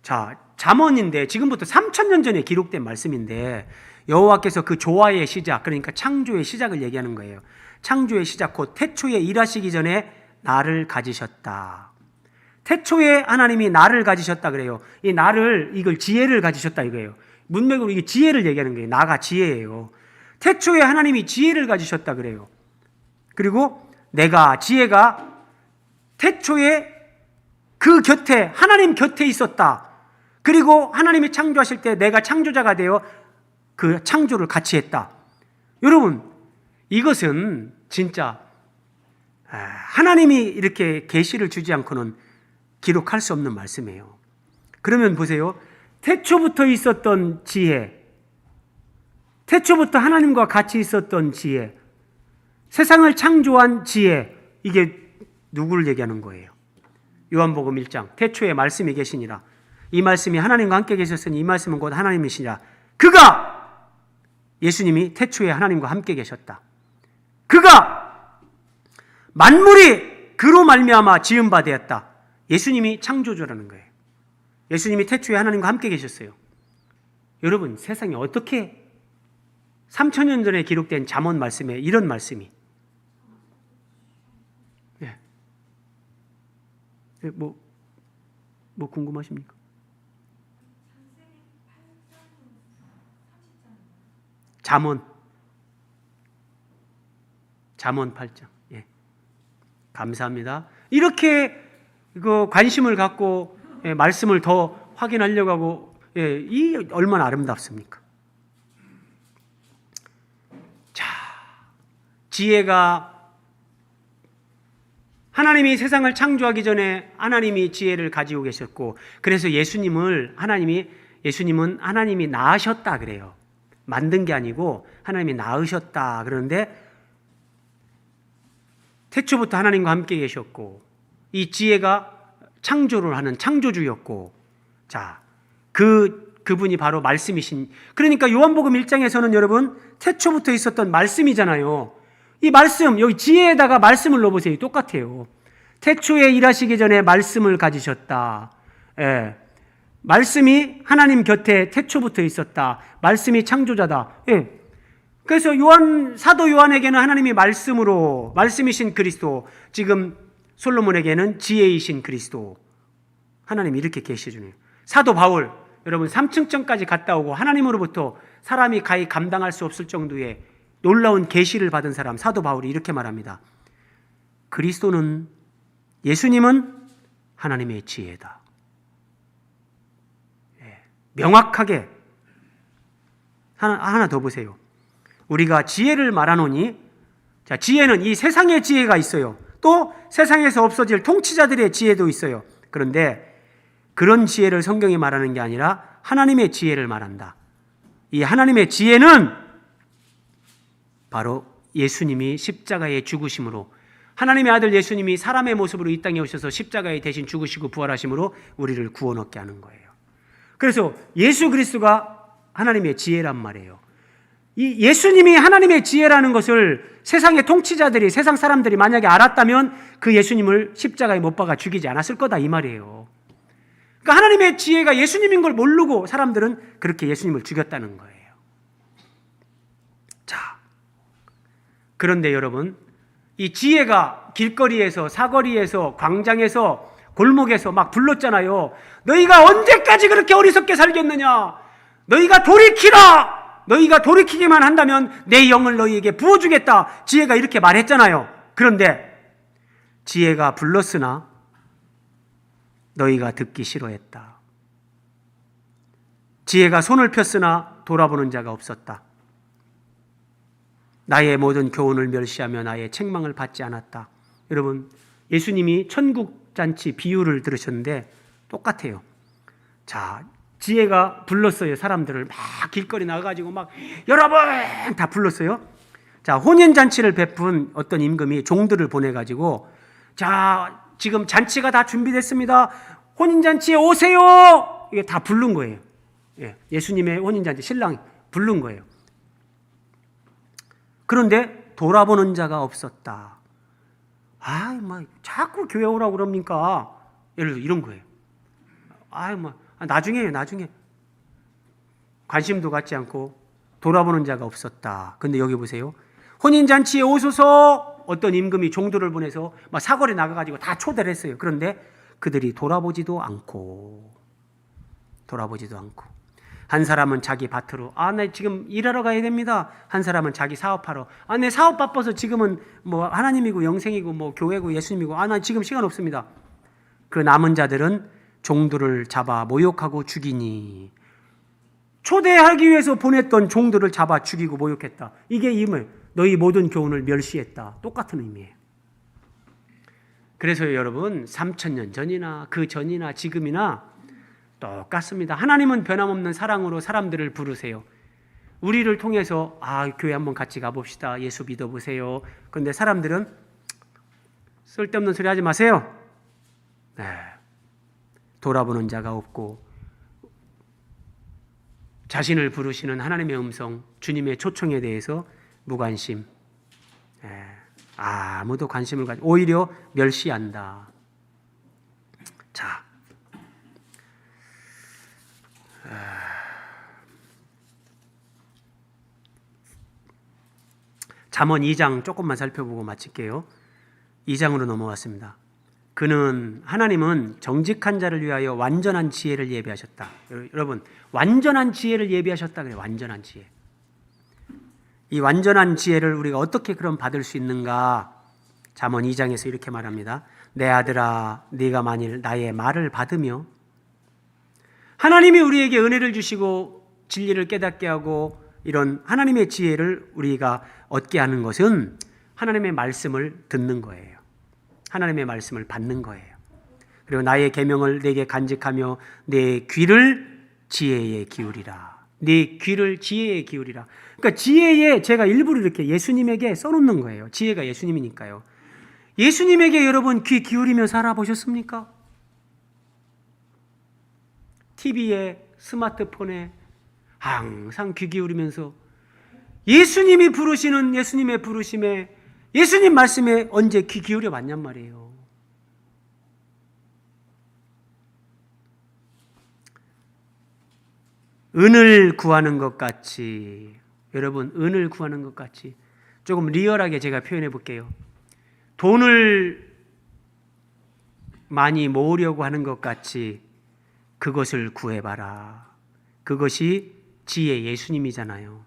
자, 잠언인데 지금부터 3000년 전에 기록된 말씀인데 여호와께서 그 조화의 시작, 그러니까 창조의 시작을 얘기하는 거예요. 창조의 시작, 곧 태초에 일하시기 전에 나를 가지셨다. 태초에 하나님이 나를 가지셨다 그래요. 이 나를, 이걸 지혜를 가지셨다 이거예요. 문맥으로 이게 지혜를 얘기하는 거예요. 나가 지혜예요. 태초에 하나님이 지혜를 가지셨다 그래요. 그리고 내가, 지혜가 태초에 그 곁에, 하나님 곁에 있었다. 그리고 하나님이 창조하실 때 내가 창조자가 되어 그 창조를 같이 했다. 여러분, 이것은 진짜 하나님이 이렇게 계시를 주지 않고는 기록할 수 없는 말씀이에요. 그러면 보세요. 태초부터 있었던 지혜, 태초부터 하나님과 같이 있었던 지혜, 세상을 창조한 지혜, 이게 누구를 얘기하는 거예요? 요한복음 1장, 태초에 말씀이 계시니라. 이 말씀이 하나님과 함께 계셨으니 이 말씀은 곧 하나님이시라. 그가, 예수님이 태초에 하나님과 함께 계셨다. 그가 만물이 그로 말미암아 지은 바 되었다. 예수님이 창조주라는 거예요. 예수님이 태초에 하나님과 함께 계셨어요. 여러분, 세상에 어떻게 3000년 전에 기록된 잠언 말씀에 이런 말씀이, 뭐 궁금하십니까? 잠언 8장. 예. 감사합니다. 이렇게 관심을 갖고 말씀을 더 확인하려고 하고, 이 얼마나 아름답습니까? 자, 지혜가, 하나님이 세상을 창조하기 전에 하나님이 지혜를 가지고 계셨고, 그래서 예수님은 하나님이 낳으셨다 그래요. 만든 게 아니고 하나님이 낳으셨다 그러는데, 태초부터 하나님과 함께 계셨고, 이 지혜가 창조를 하는 창조주였고, 자, 그분이 바로 말씀이신. 그러니까 요한복음 1장에서는 여러분, 태초부터 있었던 말씀이잖아요. 이 말씀, 여기 지혜에다가 말씀을 넣어보세요. 똑같아요. 태초에 일하시기 전에 말씀을 가지셨다. 예. 말씀이 하나님 곁에 태초부터 있었다. 말씀이 창조자다. 예. 그래서 사도 요한에게는 하나님이 말씀으로, 말씀이신 그리스도, 지금 솔로몬에게는 지혜이신 그리스도, 하나님이 이렇게 계시주네요. 사도 바울, 여러분 3층전까지 갔다 오고 하나님으로부터 사람이 가히 감당할 수 없을 정도의 놀라운 계시를 받은 사람, 사도 바울이 이렇게 말합니다. 그리스도는, 예수님은 하나님의 지혜다. 명확하게. 하나 더 보세요. 우리가 지혜를 말하노니, 자, 지혜는 이 세상의 지혜가 있어요. 또 세상에서 없어질 통치자들의 지혜도 있어요. 그런데 그런 지혜를 성경이 말하는 게 아니라 하나님의 지혜를 말한다. 이 하나님의 지혜는 바로 예수님이 십자가의 죽으심으로, 하나님의 아들 예수님이 사람의 모습으로 이 땅에 오셔서 십자가에 대신 죽으시고 부활하심으로 우리를 구원 얻게 하는 거예요. 그래서 예수 그리스도가 하나님의 지혜란 말이에요. 이 예수님이 하나님의 지혜라는 것을 세상의 통치자들이, 세상 사람들이 만약에 알았다면 그 예수님을 십자가에 못 박아 죽이지 않았을 거다 이 말이에요. 그러니까 하나님의 지혜가 예수님인 걸 모르고 사람들은 그렇게 예수님을 죽였다는 거예요. 자, 그런데 여러분, 이 지혜가 길거리에서, 사거리에서, 광장에서, 골목에서 막 불렀잖아요. 너희가 언제까지 그렇게 어리석게 살겠느냐? 너희가 돌이키라! 너희가 돌이키기만 한다면 내 영을 너희에게 부어주겠다. 지혜가 이렇게 말했잖아요. 그런데 지혜가 불렀으나 너희가 듣기 싫어했다. 지혜가 손을 폈으나 돌아보는 자가 없었다. 나의 모든 교훈을 멸시하며 나의 책망을 받지 않았다. 여러분, 예수님이 천국잔치 비유를 들으셨는데 똑같아요. 자, 지혜가 불렀어요. 사람들을 막 길거리 나가가지고 막 여러분 다 불렀어요. 자, 혼인잔치를 베푼 어떤 임금이 종들을 보내가지고, 자, 지금 잔치가 다 준비됐습니다. 혼인잔치에 오세요. 이게 다 부른 거예요. 예수님의 혼인잔치 신랑이 부른 거예요. 그런데 돌아보는 자가 없었다. 자꾸 교회 오라고 그럽니까? 예를 들어 이런 거예요. 나중에요, 나중에. 관심도 갖지 않고 돌아보는 자가 없었다. 근데 여기 보세요. 혼인잔치에 오소서 어떤 임금이 종들을 보내서 막 사거리 나가가지고 다 초대를 했어요. 그런데 그들이 돌아보지도 않고 한 사람은 자기 밭으로 나 지금 일하러 가야 됩니다. 한 사람은 자기 사업하러 내 사업 바빠서 지금은 뭐 하나님이고 영생이고 뭐 교회고 예수님이고 나 지금 시간 없습니다. 그 남은 자들은 종들을 잡아 모욕하고 죽이니 초대하기 위해서 보냈던 종들을 잡아 죽이고 모욕했다. 이게 임을 너희 모든 교훈을 멸시했다. 똑같은 의미예요. 그래서 여러분 3,000년 전이나 그 전이나 지금이나 똑같습니다. 하나님은 변함없는 사랑으로 사람들을 부르세요. 우리를 통해서 교회 한번 같이 가봅시다. 예수 믿어보세요. 그런데 사람들은 쓸데없는 소리 하지 마세요. 네. 돌아보는 자가 없고 자신을 부르시는 하나님의 음성, 주님의 초청에 대해서 무관심, 아무도 관심을 가지고 오히려 멸시한다. 자, 잠언 2장 조금만 살펴보고 마칠게요. 2장으로 넘어왔습니다. 하나님은 정직한 자를 위하여 완전한 지혜를 예비하셨다. 여러분, 완전한 지혜를 예비하셨다 그래요. 완전한 지혜. 이 완전한 지혜를 우리가 어떻게 그럼 받을 수 있는가? 잠언 2장에서 이렇게 말합니다. 내 아들아, 네가 만일 나의 말을 받으며, 하나님이 우리에게 은혜를 주시고 진리를 깨닫게 하고 이런 하나님의 지혜를 우리가 얻게 하는 것은 하나님의 말씀을 듣는 거예요. 하나님의 말씀을 받는 거예요. 그리고 나의 계명을 내게 간직하며 내 귀를 지혜에 기울이라. 네 귀를 지혜에 기울이라. 그러니까 지혜에 제가 일부러 이렇게 예수님에게 써놓는 거예요. 지혜가 예수님이니까요. 예수님에게 여러분 귀 기울이며 살아보셨습니까? TV에 스마트폰에 항상 귀 기울이면서 예수님이 부르시는 예수님의 부르심에 예수님 말씀에 언제 귀 기울여 봤냔 말이에요. 은을 구하는 것 같이, 여러분 은을 구하는 것 같이 조금 리얼하게 제가 표현해 볼게요. 돈을 많이 모으려고 하는 것 같이 그것을 구해봐라. 그것이 지혜 예수님이잖아요.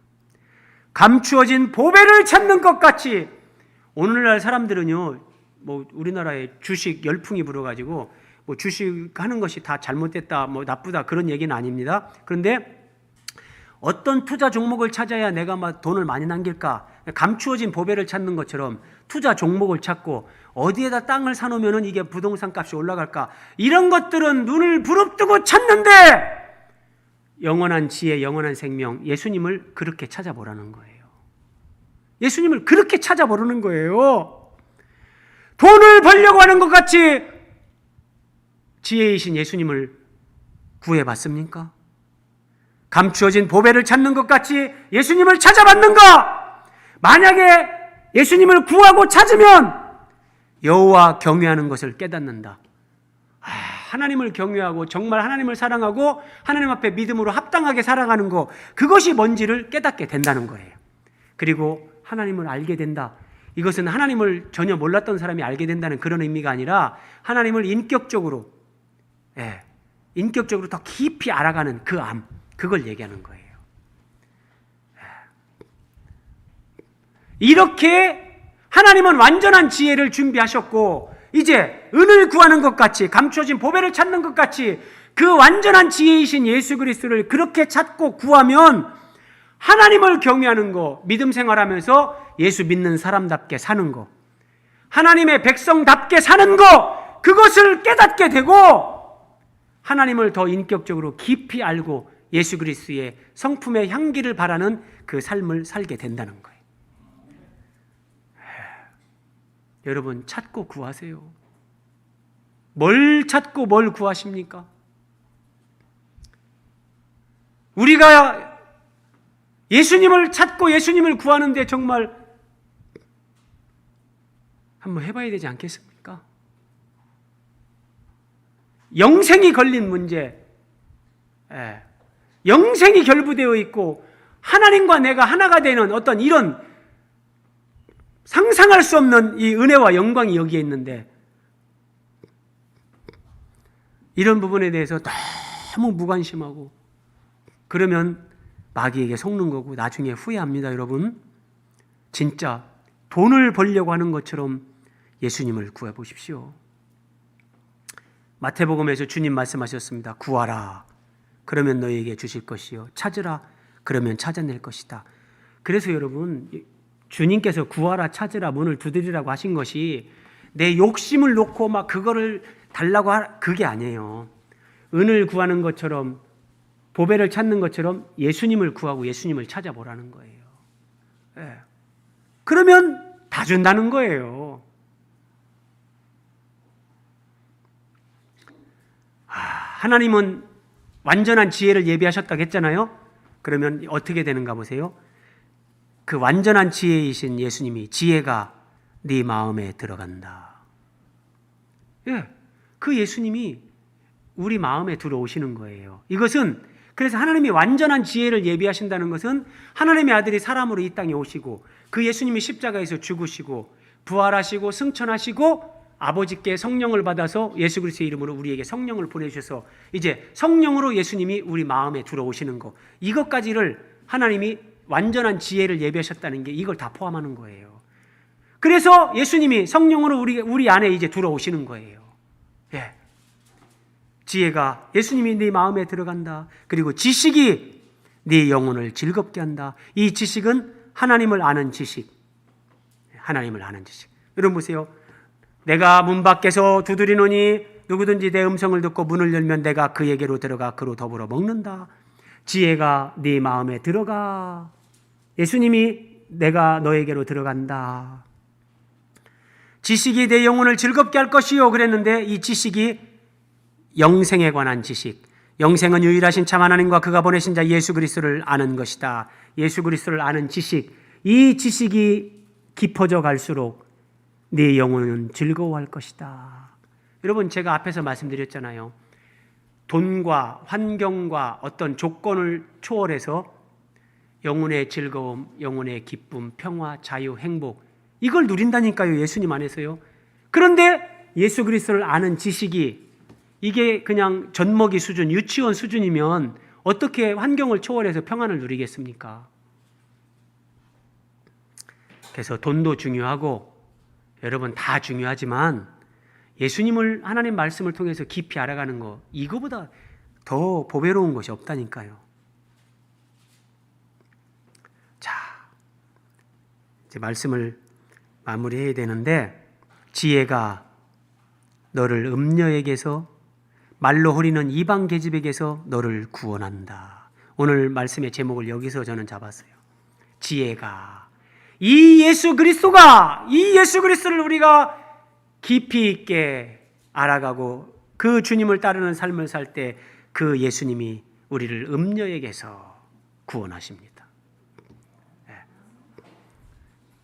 감추어진 보배를 찾는 것 같이, 오늘날 사람들은요, 뭐 우리나라에 주식 열풍이 불어가지고 뭐 주식 하는 것이 다 잘못됐다, 뭐 나쁘다 그런 얘기는 아닙니다. 그런데 어떤 투자 종목을 찾아야 내가 막 돈을 많이 남길까? 감추어진 보배를 찾는 것처럼 투자 종목을 찾고 어디에다 땅을 사놓으면 이게 부동산 값이 올라갈까? 이런 것들은 눈을 부릅뜨고 찾는데 영원한 지혜, 영원한 생명, 예수님을 그렇게 찾아보라는 거예요. 예수님을 그렇게 찾아보라는 거예요. 돈을 벌려고 하는 것 같이 지혜이신 예수님을 구해봤습니까? 감추어진 보배를 찾는 것 같이 예수님을 찾아봤는가? 만약에 예수님을 구하고 찾으면 여호와 경외하는 것을 깨닫는다. 하나님을 경외하고 정말 하나님을 사랑하고 하나님 앞에 믿음으로 합당하게 살아가는 것, 그것이 뭔지를 깨닫게 된다는 거예요. 그리고 하나님을 알게 된다. 이것은 하나님을 전혀 몰랐던 사람이 알게 된다는 그런 의미가 아니라 하나님을 인격적으로 더 깊이 알아가는 그 암, 그걸 얘기하는 거예요. 이렇게 하나님은 완전한 지혜를 준비하셨고 이제 은을 구하는 것 같이, 감추어진 보배를 찾는 것 같이 그 완전한 지혜이신 예수 그리스도를 그렇게 찾고 구하면 하나님을 경외하는 거, 믿음 생활하면서 예수 믿는 사람답게 사는 거, 하나님의 백성답게 사는 거, 그것을 깨닫게 되고 하나님을 더 인격적으로 깊이 알고 예수 그리스도의 성품의 향기를 바라는 그 삶을 살게 된다는 거예요. 여러분 찾고 구하세요. 뭘 찾고 뭘 구하십니까? 우리가 예수님을 찾고 예수님을 구하는데 정말 한번 해봐야 되지 않겠습니까? 영생이 걸린 문제, 예. 영생이 결부되어 있고 하나님과 내가 하나가 되는 어떤 이런 상상할 수 없는 이 은혜와 영광이 여기에 있는데 이런 부분에 대해서 너무 무관심하고 그러면 마귀에게 속는 거고 나중에 후회합니다. 여러분, 진짜 돈을 벌려고 하는 것처럼 예수님을 구해 보십시오. 마태복음에서 주님 말씀하셨습니다. 구하라, 그러면 너희에게 주실 것이요, 찾으라, 그러면 찾아낼 것이다. 그래서 여러분, 주님께서 구하라, 찾으라, 문을 두드리라고 하신 것이 내 욕심을 놓고 막 그거를 달라고 그게 아니에요. 은을 구하는 것처럼, 보배를 찾는 것처럼 예수님을 구하고 예수님을 찾아보라는 거예요. 예. 그러면 다 준다는 거예요. 하나님은 완전한 지혜를 예비하셨다고 했잖아요. 그러면 어떻게 되는가 보세요. 그 완전한 지혜이신 예수님이 지혜가 네 마음에 들어간다. 예, 그 예수님이 우리 마음에 들어오시는 거예요. 이것은 그래서 하나님이 완전한 지혜를 예비하신다는 것은 하나님의 아들이 사람으로 이 땅에 오시고 그 예수님이 십자가에서 죽으시고 부활하시고 승천하시고 아버지께 성령을 받아서 예수 그리스도의 이름으로 우리에게 성령을 보내주셔서 이제 성령으로 예수님이 우리 마음에 들어오시는 것, 이것까지를 하나님이 완전한 지혜를 예비하셨다는 게 이걸 다 포함하는 거예요. 그래서 예수님이 성령으로 우리 안에 이제 들어오시는 거예요. 예. 지혜가 예수님이 네 마음에 들어간다. 그리고 지식이 네 영혼을 즐겁게 한다. 이 지식은 하나님을 아는 지식. 하나님을 아는 지식. 여러분 보세요. 내가 문 밖에서 두드리노니 누구든지 내 음성을 듣고 문을 열면 내가 그에게로 들어가 그로 더불어 먹는다. 지혜가 네 마음에 들어가. 예수님이 내가 너에게로 들어간다. 지식이 내 영혼을 즐겁게 할 것이요 그랬는데 이 지식이 영생에 관한 지식. 영생은 유일하신 참 하나님과 그가 보내신 자 예수 그리스도를 아는 것이다. 예수 그리스도를 아는 지식. 이 지식이 깊어져 갈수록 네 영혼은 즐거워할 것이다. 여러분, 제가 앞에서 말씀드렸잖아요. 돈과 환경과 어떤 조건을 초월해서 영혼의 즐거움, 영혼의 기쁨, 평화, 자유, 행복, 이걸 누린다니까요. 예수님 안에서요. 그런데 예수 그리스도를 아는 지식이 이게 그냥 젖먹이 수준, 유치원 수준이면 어떻게 환경을 초월해서 평안을 누리겠습니까? 그래서 돈도 중요하고 여러분 다 중요하지만 예수님을, 하나님 말씀을 통해서 깊이 알아가는 거, 이거보다 더 보배로운 것이 없다니까요. 자, 이제 말씀을 마무리해야 되는데, 지혜가 너를 음녀에게서, 말로 흐리는 이방 계집에게서 너를 구원한다. 오늘 말씀의 제목을 여기서 저는 잡았어요. 지혜가, 이 예수 그리스도를 우리가 깊이 있게 알아가고 그 주님을 따르는 삶을 살 때 그 예수님이 우리를 음녀에게서 구원하십니다.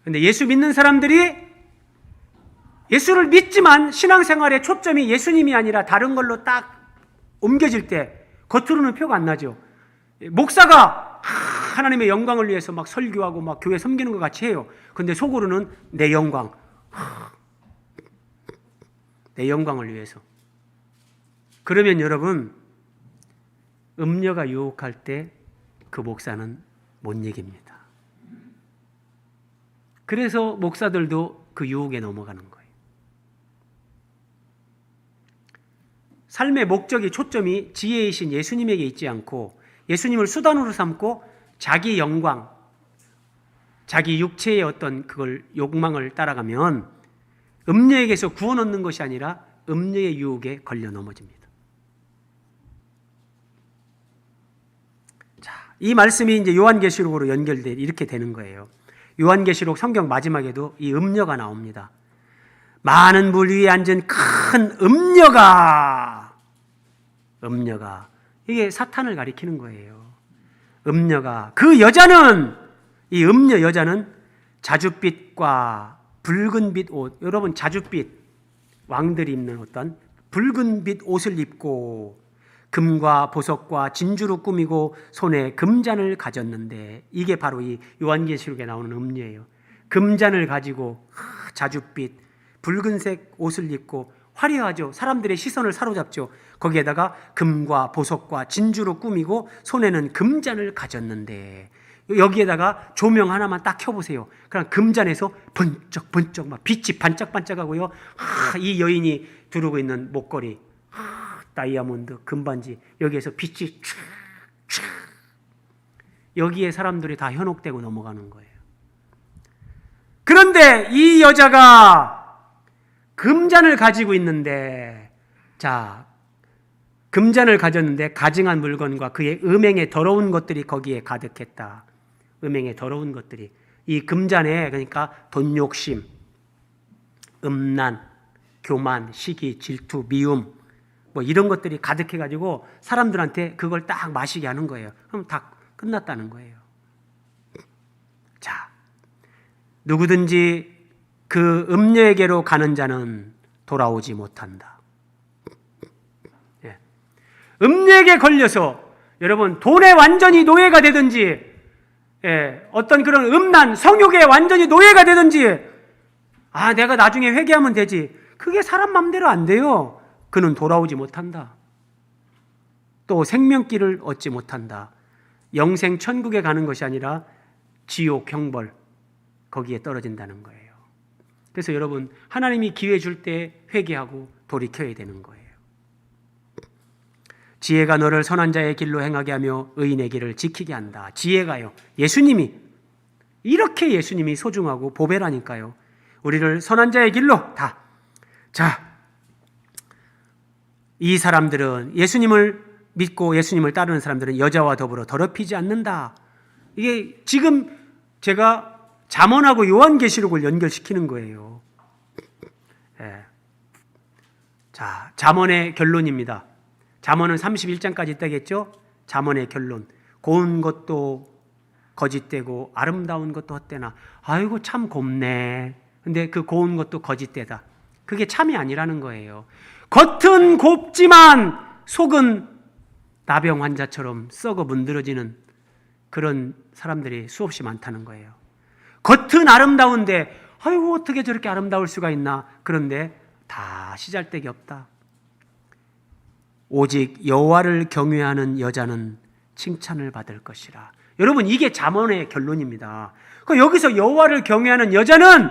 그런데 예수 믿는 사람들이 예수를 믿지만 신앙생활의 초점이 예수님이 아니라 다른 걸로 딱 옮겨질 때 겉으로는 표가 안 나죠. 목사가 하나님의 영광을 위해서 막 설교하고 막 교회 섬기는 것 같이 해요. 그런데 속으로는 내 영광, 내 영광을 위해서. 그러면 여러분, 음녀가 유혹할 때 그 목사는 못 이깁니다. 그래서 목사들도 그 유혹에 넘어가는 거예요. 삶의 목적이, 초점이 지혜이신 예수님에게 있지 않고 예수님을 수단으로 삼고 자기 영광, 자기 육체의 어떤 그걸 욕망을 따라가면 음녀에게서 구원 얻는 것이 아니라 음녀의 유혹에 걸려 넘어집니다. 자, 이 말씀이 이제 요한계시록으로 연결돼 이렇게 되는 거예요. 요한계시록 성경 마지막에도 이 음녀가 나옵니다. 많은 물 위에 앉은 큰 음녀가 이게 사탄을 가리키는 거예요. 음녀가, 그 여자는, 이 음녀 여자는 자줏빛과 붉은빛 옷, 여러분 자줏빛, 왕들이 입는 어떤 붉은빛 옷을 입고 금과 보석과 진주로 꾸미고 손에 금잔을 가졌는데, 이게 바로 이 요한계시록에 나오는 음료예요. 금잔을 가지고 자줏빛 붉은색 옷을 입고 화려하죠. 사람들의 시선을 사로잡죠. 거기에다가 금과 보석과 진주로 꾸미고 손에는 금잔을 가졌는데, 여기에다가 조명 하나만 딱 켜보세요. 그럼 금잔에서 번쩍번쩍 막 빛이 반짝반짝하고요. 이 여인이 두르고 있는 목걸이, 다이아몬드, 금반지, 여기에서 빛이 촥촥, 여기에 사람들이 다 현혹되고 넘어가는 거예요. 그런데 이 여자가 금잔을 가지고 있는데, 자, 금잔을 가졌는데 가증한 물건과 그의 음행의 더러운 것들이 거기에 가득했다. 음행의 더러운 것들이, 이 금잔에 그러니까 돈 욕심, 음란, 교만, 시기, 질투, 미움, 뭐 이런 것들이 가득해가지고 사람들한테 그걸 딱 마시게 하는 거예요. 그럼 다 끝났다는 거예요. 자, 누구든지 그 음녀에게로 가는 자는 돌아오지 못한다. 예. 음녀에게 걸려서 여러분 돈에 완전히 노예가 되든지, 예, 어떤 그런 음란, 성욕에 완전히 노예가 되든지, 내가 나중에 회개하면 되지, 그게 사람 맘대로 안 돼요. 그는 돌아오지 못한다. 또 생명길을 얻지 못한다. 영생 천국에 가는 것이 아니라 지옥 형벌, 거기에 떨어진다는 거예요. 그래서 여러분, 하나님이 기회 줄 때 회개하고 돌이켜야 되는 거예요. 지혜가 너를 선한 자의 길로 행하게 하며 의인의 길을 지키게 한다. 지혜가요, 예수님이, 이렇게 예수님이 소중하고 보배라니까요. 우리를 선한 자의 길로 다. 자, 이 사람들은, 예수님을 믿고 예수님을 따르는 사람들은 여자와 더불어 더럽히지 않는다. 이게 지금 제가 잠언하고 요한계시록을 연결시키는 거예요. 예. 자, 잠언의 결론입니다. 잠언은 31장까지 있다겠죠? 잠언의 결론. 고운 것도 거짓되고 아름다운 것도 헛되나. 아이고 참 곱네. 근데 그 고운 것도 거짓되다. 그게 참이 아니라는 거예요. 겉은 곱지만 속은 나병 환자처럼 썩어 문드러지는 그런 사람들이 수없이 많다는 거예요. 겉은 아름다운데 아이고 어떻게 저렇게 아름다울 수가 있나. 그런데 다 시잘데기 없다. 오직 여호와를 경외하는 여자는 칭찬을 받을 것이라. 여러분, 이게 잠언의 결론입니다. 여기서 여호와를 경외하는 여자는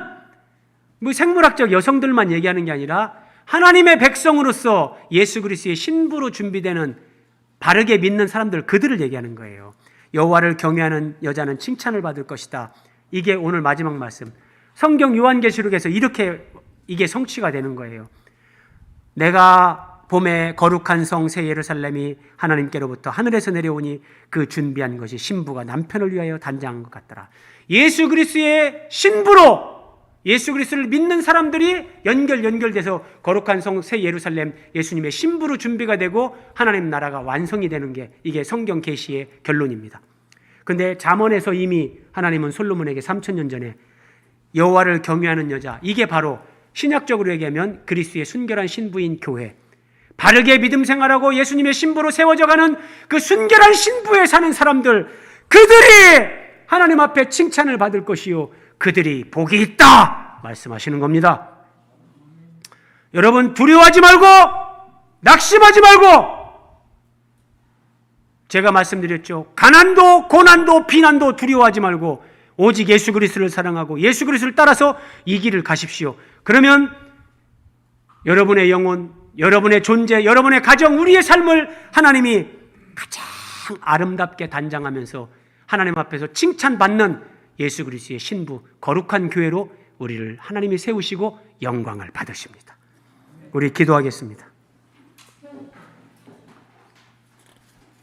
뭐 생물학적 여성들만 얘기하는 게 아니라 하나님의 백성으로서 예수 그리스도의 신부로 준비되는 바르게 믿는 사람들, 그들을 얘기하는 거예요. 여호와를 경외하는 여자는 칭찬을 받을 것이다. 이게 오늘 마지막 말씀. 성경 요한계시록에서 이렇게 이게 성취가 되는 거예요. 내가 봄에 거룩한 성 새 예루살렘이 하나님께로부터 하늘에서 내려오니 그 준비한 것이 신부가 남편을 위하여 단장한 것 같더라. 예수 그리스도의 신부로 예수 그리스도를 믿는 사람들이 연결돼서 거룩한 성 새 예루살렘 예수님의 신부로 준비가 되고 하나님 나라가 완성이 되는 게 이게 성경 계시의 결론입니다. 그런데 잠언에서 이미 하나님은 솔로몬에게 3000년 전에 여호와를 경외하는 여자, 이게 바로 신약적으로 얘기하면 그리스도의 순결한 신부인 교회, 바르게 믿음 생활하고 예수님의 신부로 세워져가는 그 순결한 신부에 사는 사람들, 그들이 하나님 앞에 칭찬을 받을 것이요 그들이 복이 있다 말씀하시는 겁니다. 여러분, 두려워하지 말고 낙심하지 말고, 제가 말씀드렸죠. 가난도 고난도 비난도 두려워하지 말고 오직 예수 그리스도를 사랑하고 예수 그리스도를 따라서 이 길을 가십시오. 그러면 여러분의 영혼, 여러분의 존재, 여러분의 가정, 우리의 삶을 하나님이 가장 아름답게 단장하면서 하나님 앞에서 칭찬받는 예수 그리스도의 신부, 거룩한 교회로 우리를 하나님이 세우시고 영광을 받으십니다. 우리 기도하겠습니다.